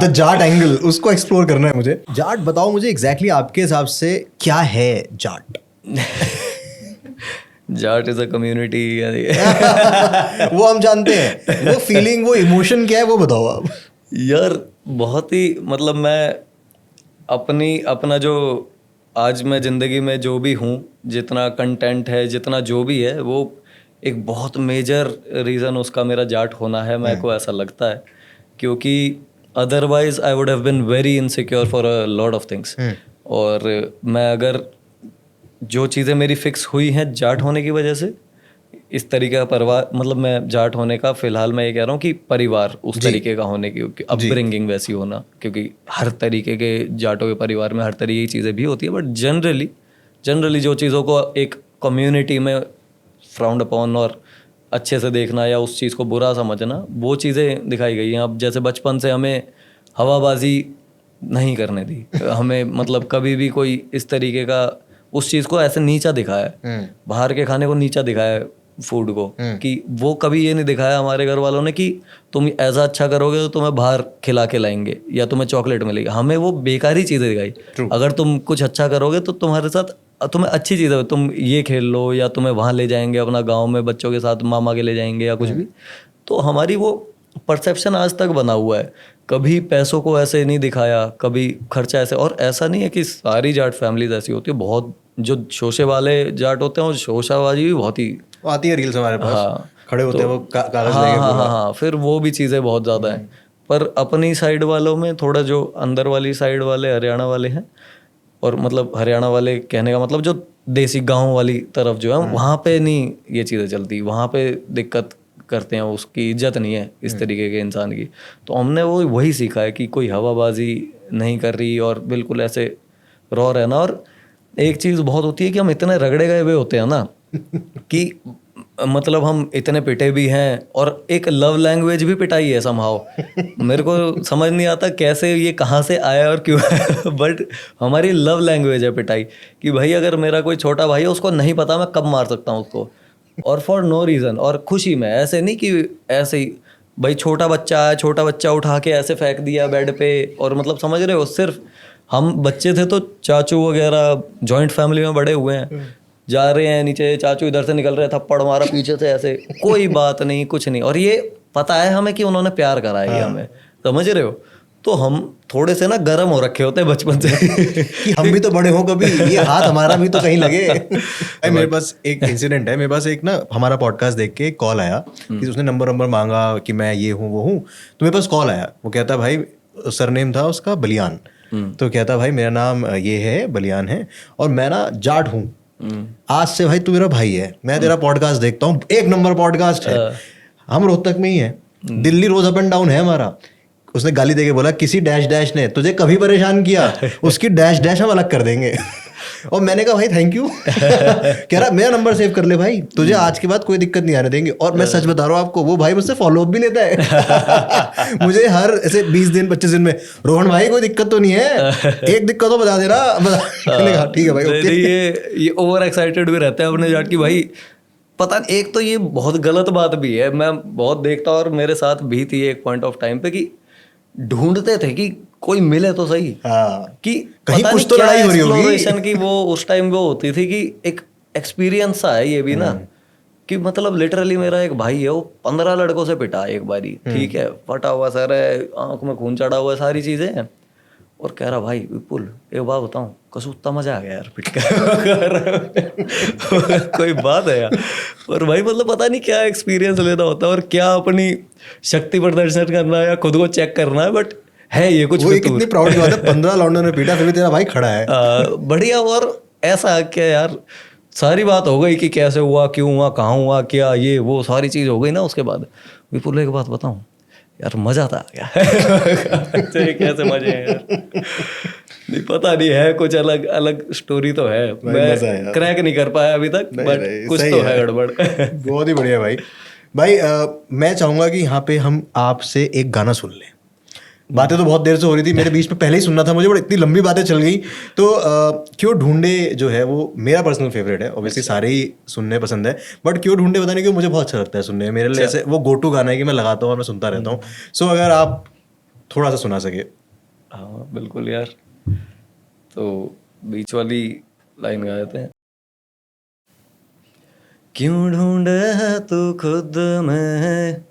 The Jat angle, उसको एक्सप्लोर करना है मुझे। जाट बताओ मुझे एग्जैक्टली आपके हिसाब से क्या है Jat? Jat is a community. वो हम जानते हैं, वो फीलिंग, वो इमोशन क्या है वो बताओ आप। यार बहुत ही, मतलब मैं अपना जो आज मैं ज़िंदगी में जो भी हूँ, जितना कंटेंट है, जितना जो भी है, वो एक बहुत मेजर रीज़न उसका मेरा जाट होना है, मेरे को ऐसा लगता है। क्योंकि otherwise I would have been very insecure for a lot of things. और मैं अगर जो चीज़ें मेरी फिक्स हुई हैं जाट होने की वजह से, इस तरीके का परिवार, मतलब मैं जाट होने का, फिलहाल मैं ये कह रहा हूँ कि परिवार उस तरीके का होने की, अपब्रिंगिंग वैसी होना, क्योंकि हर तरीके के जाटों के परिवार में हर तरीके की चीज़ें भी होती है, बट जनरली जो चीज़ों को एक कम्युनिटी में फ्राउंड अपॉन और अच्छे से देखना या उस चीज़ को बुरा समझना, वो चीज़ें दिखाई गई हैं। अब जैसे बचपन से हमें हवाबाजी नहीं करने दी, हमें मतलब कभी भी कोई इस तरीके का उस चीज़ को ऐसे नीचा दिखाया, बाहर के खाने को नीचा दिखाया, फूड को, कि वो कभी ये नहीं दिखाया हमारे घर वालों ने कि तुम ऐसा अच्छा करोगे तो तुम्हें बाहर खिला के लाएंगे या तुम्हें चॉकलेट मिलेगी। हमें वो बेकारी चीज़ें दिखाई। अगर तुम कुछ अच्छा करोगे तो तुम्हारे साथ, तुम्हें अच्छी चीज़ है, तुम ये खेल लो, या तुम्हें वहाँ ले जाएंगे अपना गाँव में बच्चों के साथ, मामा के ले जाएंगे या कुछ भी। तो हमारी वो परसेप्शन आज तक बना हुआ है। कभी पैसों को ऐसे नहीं दिखाया, कभी खर्चा ऐसे। और ऐसा नहीं है कि सारी जाट फैमिलीज ऐसी होती है, बहुत जो शोशे वाले जाट होते हैं, और शोशाबाजी भी बहुत ही आती है रील्स हमारे पास। हाँ, खड़े होते हैं वो कागज हाँ लेके हाँ पूरा। हाँ, फिर वो भी चीज़ें बहुत ज़्यादा हैं। पर अपनी साइड वालों में थोड़ा, जो अंदर वाली साइड वाले हरियाणा वाले हैं, और मतलब हरियाणा वाले कहने का मतलब जो देसी गांव वाली तरफ जो है, वहाँ पे नहीं ये चीज़ें चलती, वहाँ पे दिक्कत करते हैं, उसकी इज्जत नहीं है इस तरीके के इंसान की। तो हमने वही सीखा है कि कोई हवाबाजी नहीं कर रही, और बिल्कुल ऐसे रॉ रहना। और एक चीज़ बहुत होती है कि हम इतने रगड़े गए हुए होते हैं ना कि मतलब हम इतने पिटे भी हैं, और एक लव लैंग्वेज भी पिटाई है समहाउ। मेरे को समझ नहीं आता कैसे ये कहाँ से आया और क्यों आया, बट हमारी लव लैंग्वेज है पिटाई, कि भाई अगर मेरा कोई छोटा भाई है, उसको नहीं पता मैं कब मार सकता हूँ उसको, और फॉर नो रीज़न, और खुशी में। ऐसे नहीं कि ऐसे ही भाई छोटा बच्चा है, छोटा बच्चा उठा के ऐसे फेंक दिया बेड पे, और मतलब समझ रहे हो, सिर्फ हम बच्चे थे तो चाचू वगैरह जॉइंट फैमिली में बड़े हुए हैं, जा रहे हैं नीचे, चाचू इधर से निकल रहे हैं, थप्पड़ मारा पीछे से, ऐसे कोई बात नहीं, कुछ नहीं। और ये पता है हमें कि उन्होंने प्यार करा है हमें, समझ रहे हो। तो हम थोड़े से ना गर्म हो रखे होते हैं बचपन से कि हम भी तो बड़े हों कभी, ये हाथ हमारा भी तो कहीं लगे। मेरे पास एक इंसिडेंट है, मेरे पास एक ना हमारा पॉडकास्ट देख के कॉल आया कि उसने नंबर मांगा कि मैं ये हूँ वो हूँ। तो मेरे पास कॉल आया, वो कहता भाई, सरनेम था उसका बलियान। तो कहता भाई मेरा नाम ये है, बलियान है, और मैं ना जाट हूँ। आज से भाई तू मेरा भाई है, मैं तेरा पॉडकास्ट देखता हूँ, 1 नंबर पॉडकास्ट है। हम रोहतक में ही है, दिल्ली रोज अप एंड डाउन है हमारा। उसने गाली देके बोला किसी डैश डैश ने तुझे कभी परेशान किया, उसकी डैश डैश हम अलग कर देंगे। और मैंने कहा भाई थैंक यू। कह रहा मेरा नंबर सेव कर ले भाई, तुझे आज के बाद कोई दिक्कत नहीं आने देंगे। और मैं सच बता रहा हूँ आपको, वो भाई मुझसे फॉलो अप भी लेता है। मुझे हर ऐसे 20 दिन 25 दिन में, रोहन भाई कोई दिक्कत तो नहीं है, एक दिक्कत तो बता देना। मैंने कहा ठीक है भाई ओके। ये ओवर एक्साइटेड भी रहता है अपने जाट की भाई, पता नहीं। एक तो ये बहुत गलत बात भी है, मैं बहुत देखता हूँ, और मेरे साथ भी थी एक पॉइंट ऑफ टाइम पे, कि ढूंढते थे कि कोई मिले तो सही हाँ कि कहीं पता कुछ नहीं तो क्या लड़ाई हो रही होगी। exploration की वो उस टाइम वो होती थी कि एक एक्सपीरियंस सा है ये भी ना कि मतलब लिटरली मेरा एक भाई है वो 15 लड़कों से पिटा एक बारी, ठीक है, फटा हुआ सर है, आंख में खून चढ़ा हुआ है, सारी चीजें हैं, और कह रहा भाई विपुल एक बात बताऊं, कसम इतना मजा आ गया यार पिट कर कोई बात है यार। और भाई मतलब पता नहीं क्या एक्सपीरियंस लेना होता है और क्या अपनी शक्ति प्रदर्शन करना है या खुद को चेक करना है, बट है ये कुछ वो एक फितूर। कितनी प्राउड की बात है, 15 लौंडों ने पीटा फिर भी तेरा भाई खड़ा है। बढ़िया। और ऐसा क्या यार, सारी बात हो गई कि कैसे हुआ, क्यों हुआ, कहाँ हुआ, क्या ये वो सारी चीज हो गई ना। उसके बाद विपुल एक बात बताऊं यार, मजा तो आ गया। तो ये कैसे मजे हैं यार, नहीं पता नहीं, है कुछ अलग अलग स्टोरी तो है, भाई मजा है मैं यार। क्रैक नहीं कर पाया अभी तक, नहीं बट नहीं कुछ सही तो है गड़बड़। बहुत ही बढ़िया भाई। भाई मैं चाहूंगा कि यहाँ पे हम आपसे एक गाना सुन लें। बातें तो बहुत देर से हो रही थी, मेरे बीच में पहले ही सुनना था मुझे, बट इतनी लंबी बातें चल गई। तो क्यों ढूंढे जो है वो मेरा पर्सनल फेवरेट है, ऑब्वियसली सारे ही सुनने पसंद है, बट क्यों ढूंढे पता नहीं क्यों मुझे बहुत अच्छा लगता है सुनने में। मेरे लिए ऐसे वो गो टू गाना है कि मैं लगाता हूँ और मैं सुनता रहता हूँ। सो अगर आप थोड़ा सा सुना सके। हाँ बिल्कुल यार, तो बीच वाली लाइन गाए थे। क्यों ढूंढे है तू खुद में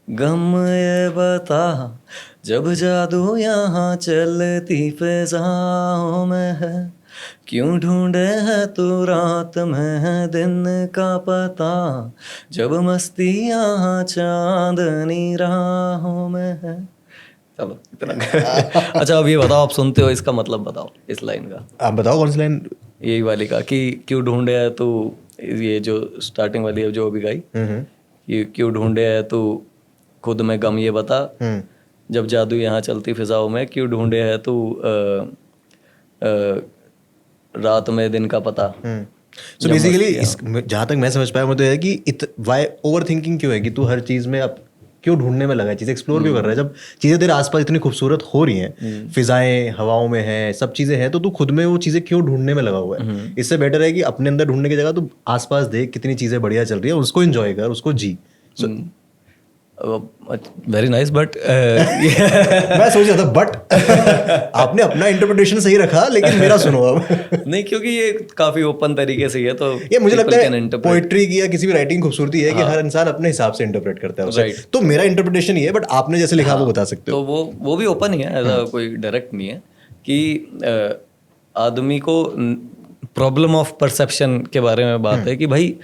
गम, ये बता, जब जादू यहाँ चलती फिजाओं में है। क्यों ढूंढे है तू रात में दिन का पता, जब मस्ती यहाँ चांदनी राहों में है। चलो इतना। अच्छा अब ये बताओ, आप सुनते हो, इसका मतलब बताओ इस लाइन का। आप बताओ कौन सी लाइन। यही वाली का कि क्यों ढूंढे है तू, ये जो स्टार्टिंग वाली है जो अभी गाई, ये क्यों ढूंढे है तू खुद में गम, ये बता, जब जादू यहाँ चलती फिजाओं में, क्यों ढूंढे है तू रात में दिन का पता। सो बेसिकली जहाँ तक मैं समझ पाया वो तो है कि वाई ओवर थिंकिंग क्यों है कि तू हर चीज़ में अब क्यों ढूंढने में लगा है, चीज़ें एक्सप्लोर क्यों कर रहा है, जब चीज़ें तेरे आसपास इतनी खूबसूरत हो रही हैं, फिजाएं हवाओं में हैं, सब चीज़ें हैं, तो तू खुद में वो चीज़ें क्यों ढूंढने में लगा हुआ है। इससे बेटर है कि अपने अंदर ढूंढने की जगह तू आसपास देख कितनी चीज़ें बढ़िया चल रही है, उसको एंजॉय कर, उसको जी। वेरी नाइस, बट मैं सोच रहा था बट आपने अपना इंटरप्रिटेशन सही रखा, लेकिन मेरा सुनो अब। नहीं क्योंकि ये काफी ओपन तरीके से है, तो ये मुझे लगता है interpret। पोइट्री की या किसी भी राइटिंग खूबसूरती है कि हर इंसान अपने हिसाब से इंटरप्रेट करता है उसे। Right। तो मेरा इंटरप्रिटेशन ये है, बट आपने जैसे लिखा वो बता सकते हो। तो वो भी ओपन ही है, ऐसा कोई डायरेक्ट नहीं है कि आदमी को प्रॉब्लम ऑफ परसेप्शन के बारे में बात है कि भाई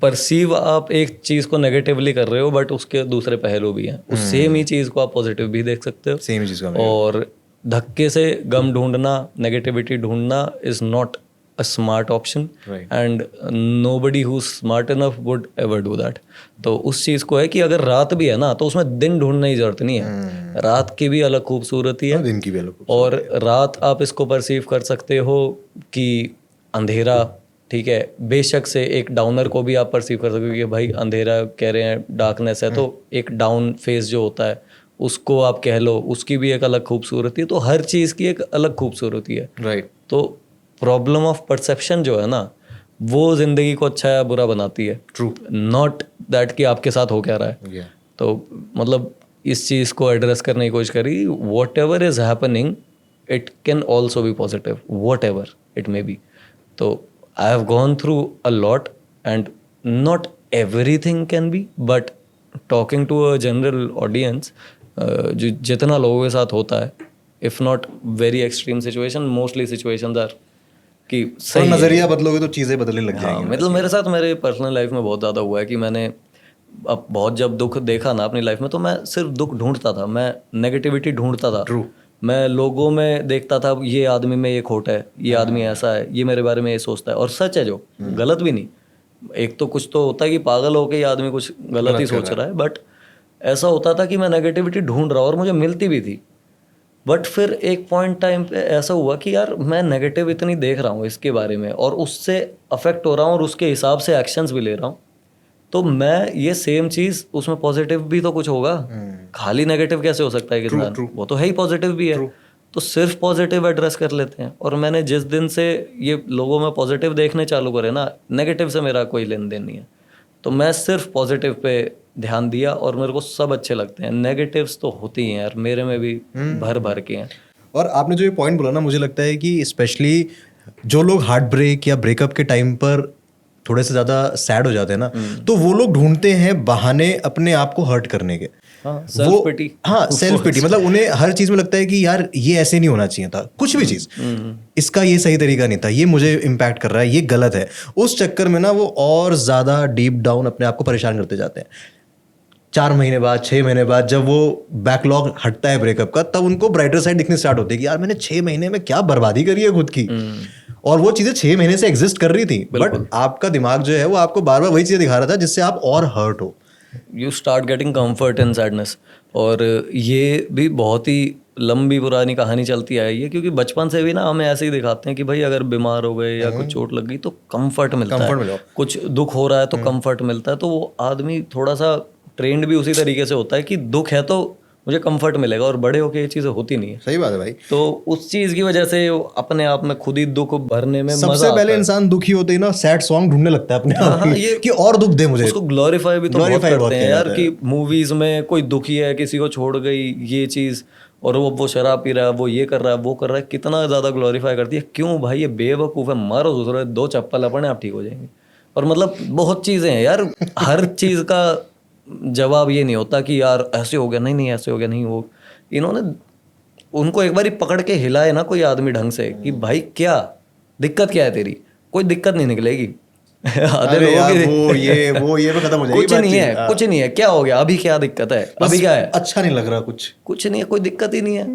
परसीव आप एक चीज को नेगेटिवली कर रहे हो, बट उसके दूसरे पहलू भी हैं, उस सेम ही चीज को आप पॉजिटिव भी देख सकते हो। सेम चीज का और धक्के से गम ढूंढना, नेगेटिविटी ढूंढना is not a smart option, and nobody who smart enough would ever do that. तो उस चीज़ को है कि अगर रात भी है ना तो उसमें दिन ढूंढने की जरूरत नहीं है, रात की भी अलग खूबसूरती है, दिन की भी अलग। और रात आप इसको परसीव कर सकते हो कि अंधेरा, ठीक है, बेशक से एक डाउनर को भी आप परसीव कर सकते हो कि भाई अंधेरा कह रहे हैं, डार्कनेस है, तो एक डाउन फेस जो होता है उसको आप कह लो, उसकी भी एक अलग खूबसूरती है। तो हर चीज़ की एक अलग खूबसूरती है, राइट। तो प्रॉब्लम ऑफ परसेप्शन जो है ना वो जिंदगी को अच्छा या बुरा बनाती है। ट्रू। नॉट दैट कि आपके साथ हो क्या रहा है। तो मतलब इस चीज़ को एड्रेस करने की कोशिश करी, whatever is happening it can also be positive, whatever it may be. तो I have gone through a lot and not everything can be, but talking to a general audience, जो जितना लोगों के साथ होता है, if not very extreme situation, mostly situations are कि सही नजरिया बदलोगे तो चीजें बदलने लग हाँ, जाएंगी। मतलब मेरे साथ मेरे पर्सनल लाइफ में बहुत ज़्यादा हुआ है कि मैंने अब बहुत जब दुख देखा ना अपनी लाइफ में, तो मैं सिर्फ दुख ढूंढता था, मैं नेगेटिविटी ढूंढता था। True। मैं लोगों में देखता था ये आदमी में ये खोट है, ये आदमी ऐसा है, ये मेरे बारे में ये सोचता है, और सच है जो गलत भी नहीं। एक तो कुछ तो होता है कि पागल होके ये आदमी कुछ गलत ही सोच रहा है, बट ऐसा होता था कि मैं नेगेटिविटी ढूंढ रहा हूँ और मुझे मिलती भी थी। बट फिर एक पॉइंट टाइम पे ऐसा हुआ कि यार मैं नेगेटिव इतनी देख रहा हूँ इसके बारे में, और उससे अफेक्ट हो रहा हूँ और उसके हिसाब से एक्शंस भी ले रहा हूँ, तो मैं ये सेम चीज़ उसमें पॉजिटिव भी तो कुछ होगा, खाली नेगेटिव कैसे हो सकता है कि इंसान, वो तो है ही पॉजिटिव भी है। तो सिर्फ पॉजिटिव एड्रेस कर लेते हैं। और मैंने जिस दिन से ये लोगों में पॉजिटिव देखने चालू करे ना, नेगेटिव से मेरा कोई लेन देन नहीं है, तो मैं सिर्फ पॉजिटिव पे ध्यान दिया और मेरे को सब अच्छे लगते हैं। नेगेटिव्स तो होती हैं यार, मेरे में भी भर भर के हैं। और आपने जो ये पॉइंट बोला ना, मुझे लगता है कि स्पेशली जो लोग हार्ट ब्रेक या ब्रेकअप के टाइम पर थोड़े से ज़्यादा सैड हो जाते हैं ना, तो वो लोग ढूंढते हैं बहाने अपने आप को हर्ट करने के। Self pity. हाँ, सेल्फ पिटी, मतलब उन्हें हर चीज़ में लगता है कि यार ये ऐसे नहीं होना चाहिए था, कुछ भी चीज़, इसका ये सही तरीका नहीं था, ये मुझे इम्पैक्ट कर रहा है, ये गलत है। उस चक्कर में ना वो और ज़्यादा डीप डाउन अपने आप को परेशान करते जाते हैं। 4 महीने बाद, 6 महीने बाद जब वो बैकलॉग हटता है ब्रेकअप का, तब उनको ब्राइटर साइड दिखने स्टार्ट होती है कि यार मैंने 6 महीने में क्या बर्बादी करी है खुद की, और वो चीज़ें 6 महीने से एग्जिस्ट कर रही थी, बट आपका दिमाग जो है वो आपको बार बार वही चीज़ें दिखा रहा था जिससे आप और हर्ट हो। You start getting comfort in sadness. और ये भी बहुत ही लंबी पुरानी कहानी चलती आई है, क्योंकि बचपन से भी ना हमें ऐसे ही दिखाते हैं कि भाई अगर बीमार हो गए या कुछ चोट लग गई तो कंफर्ट मिलता है, कुछ दुख हो रहा है तो कंफर्ट मिलता है। तो वो आदमी थोड़ा सा ट्रेंड भी उसी तरीके से होता है कि दुख है तो मुझे कंफर्ट मिलेगा, और बड़े होके ये चीज़ें होती नहीं है। सही बात है भाई। तो उस चीज़ की वजह से अपने आप में खुद ही दुख भरने में सबसे पहले इंसान दुखी होते ही ना सैड सॉन्ग ढूंढने लगता है अपने आप ये कि और दुख दे मुझे। उसको ग्लोरीफाई भी तो बहुत करते हैं यार, कि मूवीज में कोई दुखी है, किसी को छोड़ गई ये चीज़, और वो शराब पी रहा है, वो ये कर रहा है, वो कर रहा है, कितना ज़्यादा ग्लोरीफाई करती है। क्यों भाई, ये बेवकूफ़ है, मारो दूसरे 2 चप्पल अपने आप ठीक हो जाएंगे। और मतलब बहुत चीज़ें हैं यार, हर चीज़ का जवाब ये नहीं होता कि यार ऐसे हो गया, नहीं ऐसे हो गया, नहीं। वो इन्होंने उनको एक बार ही पकड़ के हिलाए ना कोई आदमी ढंग से कि भाई क्या दिक्कत क्या है तेरी, कोई दिक्कत नहीं निकलेगी। अरे यार, वो ये खत्म हो जाएगी। कुछ नहीं है, कुछ नहीं है, क्या हो गया, अभी क्या दिक्कत है, अभी क्या है, अच्छा नहीं लग रहा, कुछ नहीं है, कोई दिक्कत ही नहीं है,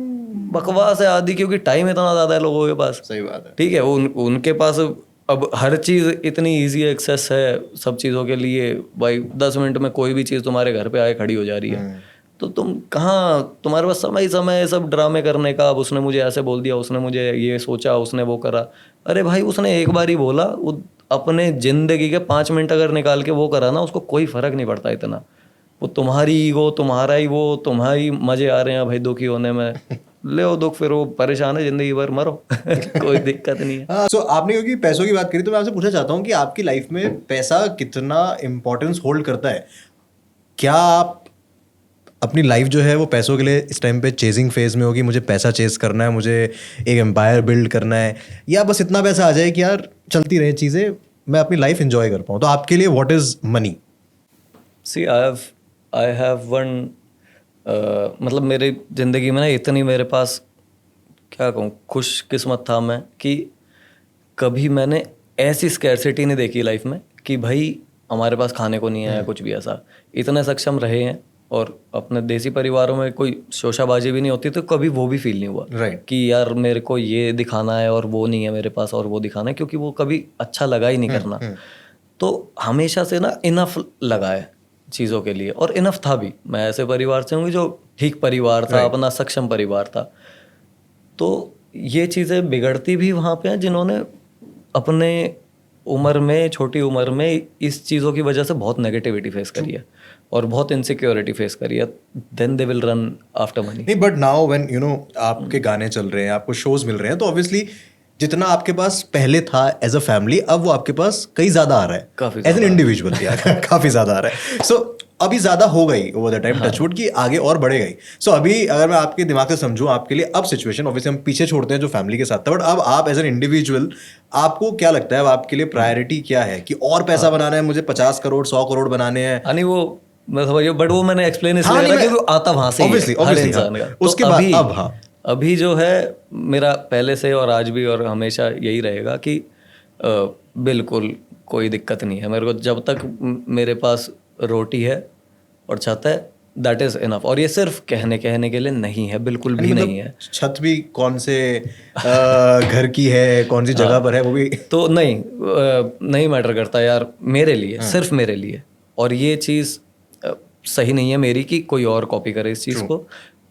बकवास है आदि, क्योंकि टाइम इतना ज्यादा है लोगों के पास। सही बात है। ठीक है, उनके पास अब हर चीज़ इतनी इजी एक्सेस है सब चीज़ों के लिए। भाई 10 मिनट में कोई भी चीज़ तुम्हारे घर पे आए खड़ी हो जा रही है, तो तुम कहाँ, तुम्हारे पास समय सब ड्रामे करने का। अब उसने मुझे ऐसे बोल दिया, उसने मुझे ये सोचा, उसने वो करा। अरे भाई उसने एक बार ही बोला, वो अपने जिंदगी के 5 मिनट अगर निकाल के वो करा ना, उसको कोई फर्क नहीं पड़ता इतना। वो तुम्हारी ईगो, तुम्हारा ही वो, तुम्हारी मजे आ रहे हैं भाई दुखी होने में, ले ओ दुख, फिर वो परेशान है जिंदगी भर, मरो। कोई दिक्कत नहीं है। सो आपने क्योंकि पैसों की बात करी, तो मैं आपसे पूछना चाहता हूँ कि आपकी लाइफ में पैसा कितना इम्पोर्टेंस होल्ड करता है? क्या आप अपनी लाइफ जो है वो पैसों के लिए इस टाइम पे चेजिंग फेज में होगी, मुझे पैसा चेज करना है, मुझे एक एम्पायर बिल्ड करना है, या बस इतना पैसा आ जाए कि यार चलती रहे चीज़ें, मैं अपनी लाइफ एंजॉय कर पाऊँ? तो आपके लिए what is money? See I have one, मतलब मेरी ज़िंदगी में ना इतनी, मेरे पास क्या कहूँ, खुशकिस्मत था मैं कि कभी मैंने ऐसी स्कैरसिटी नहीं देखी लाइफ में कि भाई हमारे पास खाने को नहीं है, कुछ भी ऐसा। इतने सक्षम रहे हैं, और अपने देसी परिवारों में कोई शोशाबाजी भी नहीं होती, तो कभी वो भी फील नहीं हुआ कि यार मेरे को ये दिखाना है और वो नहीं है मेरे पास, और वो दिखाना है, क्योंकि वो कभी अच्छा लगा ही नहीं करना। तो हमेशा से ना इनफ लगा है चीज़ों के लिए, और इनफ था भी। मैं ऐसे परिवार से हूँ जो ठीक परिवार था, अपना सक्षम परिवार था। तो ये चीज़ें बिगड़ती भी वहाँ पे हैं जिन्होंने अपने उम्र में, छोटी उम्र में इस चीज़ों की वजह से बहुत नेगेटिविटी फेस करी है और बहुत इनसिक्योरिटी फेस करी है। Then they will run after money. नहीं, but now when you know आपके गाने चल रहे हैं, आपको शोज मिल रहे हैं, तो ऑब्वियसली जितना आपके पास पहले था एज अ फैमिली, अब वो आपके पास कई ज़्यादा आ रहा है, काफ़ी एज एन इंडिविजुअल काफ़ी ज़्यादा आ रहा है। सो अभी ज़्यादा हो गई ओवर द टाइम, टचवुड की आगे और बढ़ेगा ही। सो अभी अगर मैं आपके दिमाग से समझूं, आपके लिए अब सिचुएशन, ऑब्वियसली हम पीछे छोड़ते हैं जो फैमिली के साथ था, बट अब आप एज एन इंडिविजुअल, आपको क्या लगता है, अब आपके लिए प्रायोरिटी क्या है? कि और पैसा बनाना है, मुझे 50 करोड़ 100 करोड़ बनाने हैं? यानी वो मैं समझिए, बट वो मैंने एक्सप्लेन इसलिए करा क्योंकि वो आता वहाँ से ही है हर इंसान का। उसके बाद अब अभी जो है मेरा पहले से और आज भी और हमेशा यही रहेगा कि बिल्कुल कोई दिक्कत नहीं है मेरे को, जब तक मेरे पास रोटी है और छत है, दैट इज इनफ। और ये सिर्फ कहने के लिए नहीं है, बिल्कुल भी नहीं है। छत भी कौन से घर की है, कौन सी जगह पर है, वो भी तो नहीं मैटर करता यार मेरे लिए, सिर्फ मेरे लिए। और ये चीज़ सही नहीं है मेरी कि कोई और कॉपी करे इस चीज़ को,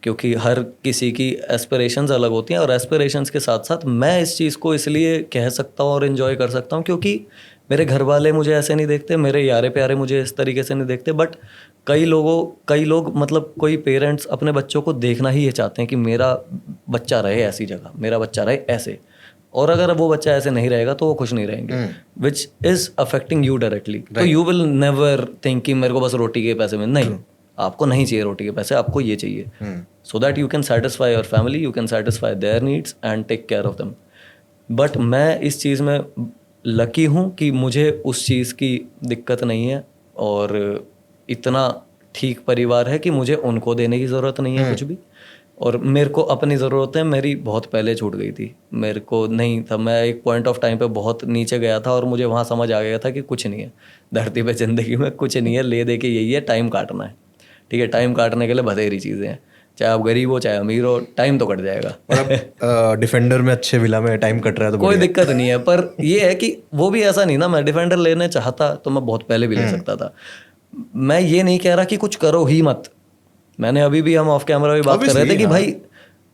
क्योंकि हर किसी की एस्पिरेशंस अलग होती हैं। और एस्पिरेशंस के साथ साथ मैं इस चीज़ को इसलिए कह सकता हूँ और इन्जॉय कर सकता हूँ क्योंकि मेरे घर वाले मुझे ऐसे नहीं देखते, मेरे यारे प्यारे मुझे इस तरीके से नहीं देखते। बट कई लोग मतलब कोई पेरेंट्स अपने बच्चों को देखना ही ये चाहते हैं कि मेरा बच्चा रहे ऐसी जगह, मेरा बच्चा रहे ऐसे। और अगर वो बच्चा ऐसे नहीं रहेगा तो वो खुश नहीं रहेंगे, which is affecting you directly. तो यू विल नेवर थिंक कि मेरे को बस रोटी के पैसे में नहीं, आपको नहीं चाहिए रोटी के पैसे, आपको ये चाहिए, so that you can satisfy your family, you can satisfy their needs and take care of them. But मैं इस चीज़ में लकी हूँ कि मुझे उस चीज़ की दिक्कत नहीं है, और इतना ठीक परिवार है कि मुझे उनको देने की ज़रूरत नहीं है कुछ भी, और मेरे को अपनी ज़रूरतें मेरी बहुत पहले छूट गई थी। मेरे को नहीं था, मैं एक पॉइंट ऑफ टाइम पे बहुत नीचे गया था और मुझे वहाँ समझ आ गया था कि कुछ नहीं है धरती पे, ज़िंदगी में कुछ नहीं है, ले दे के यही है, टाइम काटना है। ठीक है, टाइम काटने के लिए बथेरी चीज़ें हैं, चाहे आप गरीब हो चाहे अमीर हो, टाइम तो कट जाएगा। और डिफेंडर में अच्छे विला में टाइम कट रहा है तो कोई दिक्कत नहीं है, पर ये है कि वो भी ऐसा नहीं ना, मैं डिफेंडर लेने चाहता तो मैं बहुत पहले भी ले सकता था। मैं ये नहीं कह रहा कि कुछ करो ही मत, मैंने अभी भी, हम ऑफ कैमरा भी बात कर रहे थे कि भाई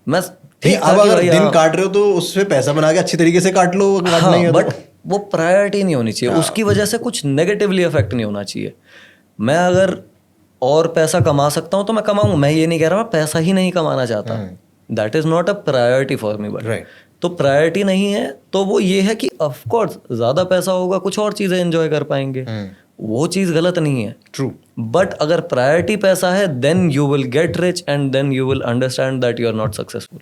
मैं ठीक, अब अगर दिन काट रहे हो तो उससे पैसा बना के अच्छी तरीके से काट लो, काटना ही है बट वो प्रायोरिटी नहीं होनी चाहिए, उसकी वजह से कुछ नेगेटिवली अफेक्ट नहीं होना चाहिए। मैं अगर और पैसा कमा सकता हूँ तो मैं कमाऊँ, मैं ये नहीं कह रहा मैं पैसा ही नहीं कमाना चाहता, that is not a priority for me. But तो प्रायोरिटी नहीं है तो वो ये है कि ऑफकोर्स ज़्यादा पैसा होगा, कुछ और चीज़ें एंजॉय कर पाएंगे, वो चीज़ गलत नहीं है। ट्रू। बट अगर प्रायोरिटी पैसा है then you will get rich and then you will understand that you are not successful.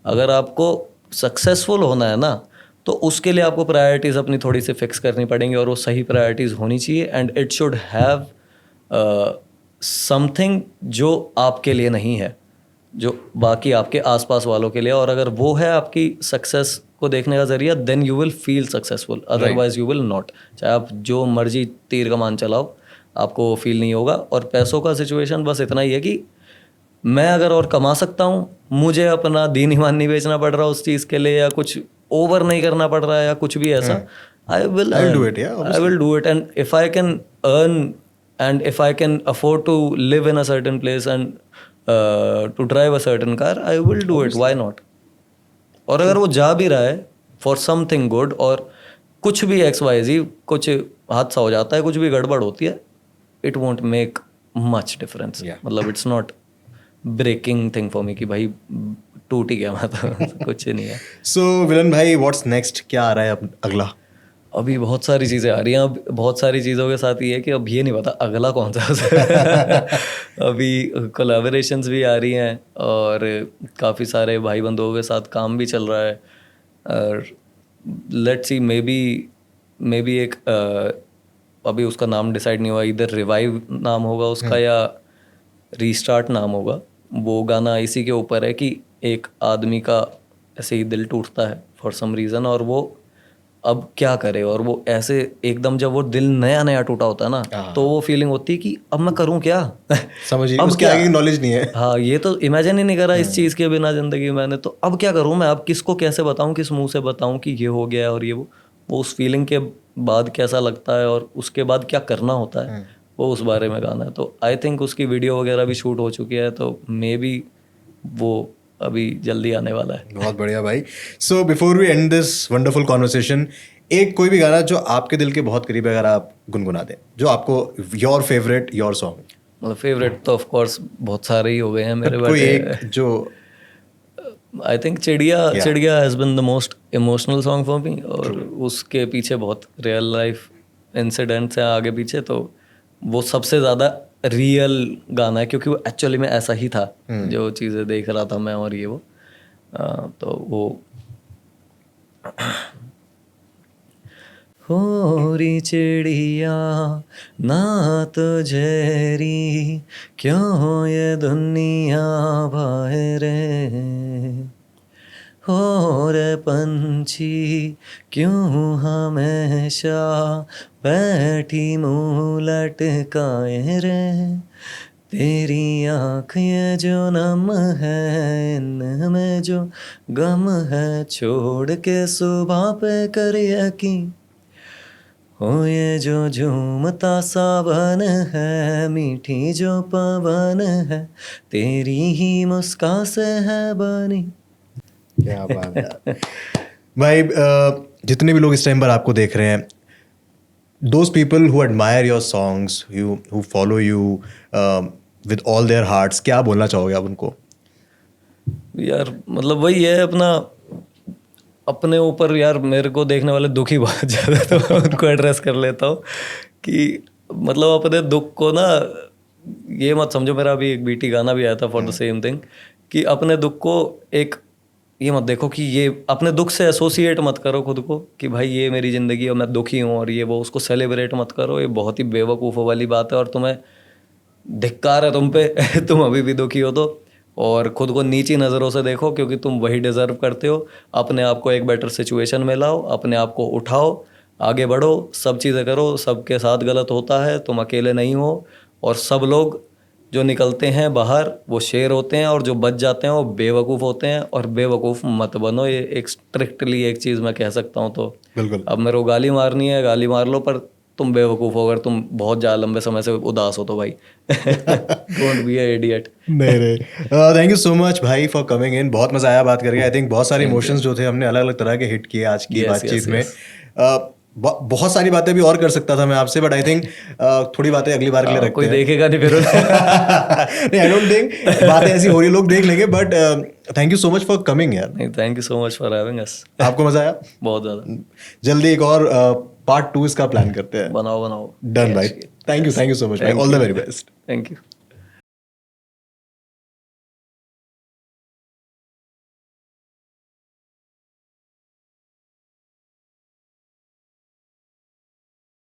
अगर आपको सक्सेसफुल होना है ना तो उसके लिए आपको प्रायोरिटीज़ अपनी थोड़ी सी फिक्स करनी पड़ेंगी, और वो सही प्रायोरिटीज़ होनी चाहिए, and it should have something जो आपके लिए नहीं है, जो बाकी आपके आसपास वालों के लिए। और अगर वो है आपकी सक्सेस को देखने का जरिया, then you will feel successful, otherwise you will not. चाहे आप जो मर्जी तीर कमान चलाओ, आपको फील नहीं होगा। और पैसों का सिचुएशन बस इतना ही है कि मैं अगर और कमा सकता हूँ, मुझे अपना दीन ईमान नहीं बेचना पड़ रहा उस चीज़ के लिए, या कुछ ओवर नहीं करना पड़ रहा है या कुछ भी ऐसा, I will do it. And if I can earn and if I can afford to live in a certain place and to drive a certain car, I will do it, why not? और अगर वो जा भी रहा है for something good, और कुछ भी XYZ, कुछ हादसा हो जाता है, कुछ भी गड़बड़ होती है, it won't make much difference. मतलब it's not breaking thing for me कि भाई टूट ही गया मैं तो कुछ नहीं है। So विलन भाई, what's next? क्या आ रहा है अब अगला? अभी बहुत सारी चीज़ें आ रही हैं। अब बहुत सारी चीज़ों के साथ ये है कि अब ये नहीं पता अगला कौन सा है। अभी कोलैबोरेशंस भी आ रही हैं और काफ़ी सारे भाई बंधुओं के साथ काम भी चल रहा है, और लेट्स सी, मे बी एक अभी उसका नाम डिसाइड नहीं हुआ, इधर रिवाइव नाम होगा उसका या रीस्टार्ट नाम होगा। वो गाना इसी के ऊपर है कि एक आदमी का ऐसे ही दिल टूटता है फॉर सम रीज़न, और वो अब क्या करे, और वो ऐसे एकदम जब वो दिल नया नया टूटा होता है ना, तो वो फीलिंग होती है कि अब मैं करूं क्या। समझिए, अब उसके क्या, आगे नॉलेज नहीं है। हाँ, ये तो इमेजिन ही नहीं करा इस चीज़ के बिना ज़िंदगी मैंने, तो अब क्या करूं मैं, अब किसको कैसे बताऊं, किस मुंह से बताऊं कि ये हो गया और ये वो उस फीलिंग के बाद कैसा लगता है और उसके बाद क्या करना होता है, वो उस बारे में गाना है। तो आई थिंक उसकी वीडियो वगैरह भी शूट हो चुकी है, तो मे बी वो अभी जल्दी आने वाला है। बहुत बढ़िया भाई। So before we end this wonderful conversation, एक कोई भी गाना जो आपके दिल के बहुत करीब है, अगर आप गुनगुना दें, जो आपको योर फेवरेट, योर सॉन्ग। मतलब फेवरेट तो ऑफ कोर्स बहुत सारे ही हो गए हैं मेरे, कोई एक जो आई थिंक चिड़िया has been the most emotional song for me, और उसके पीछे बहुत रियल लाइफ इंसिडेंट्स हैं आगे पीछे, तो वो सबसे ज़्यादा रियल गाना है, क्योंकि वो एक्चुअली में ऐसा ही था जो चीज़ें देख रहा था मैं, और ये वो तो वो होरी चिड़िया ना तुझेरी क्यों ये दुनिया बाहरे, हो रे पंछी क्यों हमेशा बैठी मुँह लटकाए रे, तेरी आँख ये जो नम है, इनमें जो गम है, छोड़ के सुबह पे कर यकीन, हो ये जो झूमता सावन है, मीठी जो पवन है, तेरी ही मुस्कान से है बनी। क्या बात है भाई। जितने भी लोग इस टाइम पर आपको देख रहे हैं, those people who admire your songs, who follow you with all their hearts, क्या बोलना चाहोगे आप उनको? यार मतलब वही है, अपने ऊपर यार मेरे को देखने वाले दुखी बहुत ज़्यादा, तो मैं उनको एड्रेस कर लेता हूँ कि मतलब अपने दुख को ना ये मत समझो, मेरा अभी एक बीटी गाना भी आया था फॉर द सेम थिंग, कि अपने दुख को एक ये मत देखो कि ये अपने दुख से एसोसिएट मत करो खुद को कि भाई ये मेरी ज़िंदगी है और मैं दुखी हूँ और ये वो, उसको सेलिब्रेट मत करो। ये बहुत ही बेवकूफ़ों वाली बात है और तुम्हें धिक्कार है तुम पे तुम अभी भी दुखी हो तो। और खुद को नीची नज़रों से देखो क्योंकि तुम वही डिज़र्व करते हो। अपने आप को एक बेटर सिचुएशन में लाओ, अपने आप को उठाओ, आगे बढ़ो, सब चीज़ें करो। सबके साथ गलत होता है, तुम अकेले नहीं हो। और सब लोग जो निकलते हैं बाहर वो शेर होते हैं और जो बच जाते हैं वो बेवकूफ़ होते हैं। और बेवकूफ़ मत बनो, ये एक स्ट्रिक्टली एक चीज़ मैं कह सकता हूँ। तो बिल्कुल। अब मेरे को गाली मारनी है, गाली मार लो, पर तुम बेवकूफ़ हो अगर तुम बहुत ज़्यादा लंबे समय से उदास हो तो भाई डोंट बी ए इडियट। नहीं रे, थैंक यू सो मच भाई फॉर कमिंग इन। बहुत मजा आया बात करके। आई थिंक बहुत सारे इमोशंस जो थे हमने अलग अलग तरह के हिट किए आज की Yes, बातचीत yes, में। yes. बहुत सारी बातें भी और कर सकता था मैं आपसे, बट आई थिंक थोड़ी बातें अगली बार के लिए रखते कोई हैं। देखेगा नहीं फिर नहीं, आई डोंट थिंक बातें ऐसी हो रही, लोग देख लेंगे। But thank you so much for coming यार। नहीं, thank you so much for having us. आपको मजा आया? बहुत ज़्यादा। जल्दी एक और पार्ट 2 इसका प्लान करते हैं। बनाओ बनाओ। डन भाई, थैंक यू सो मच भाई, all the very best. Thank you.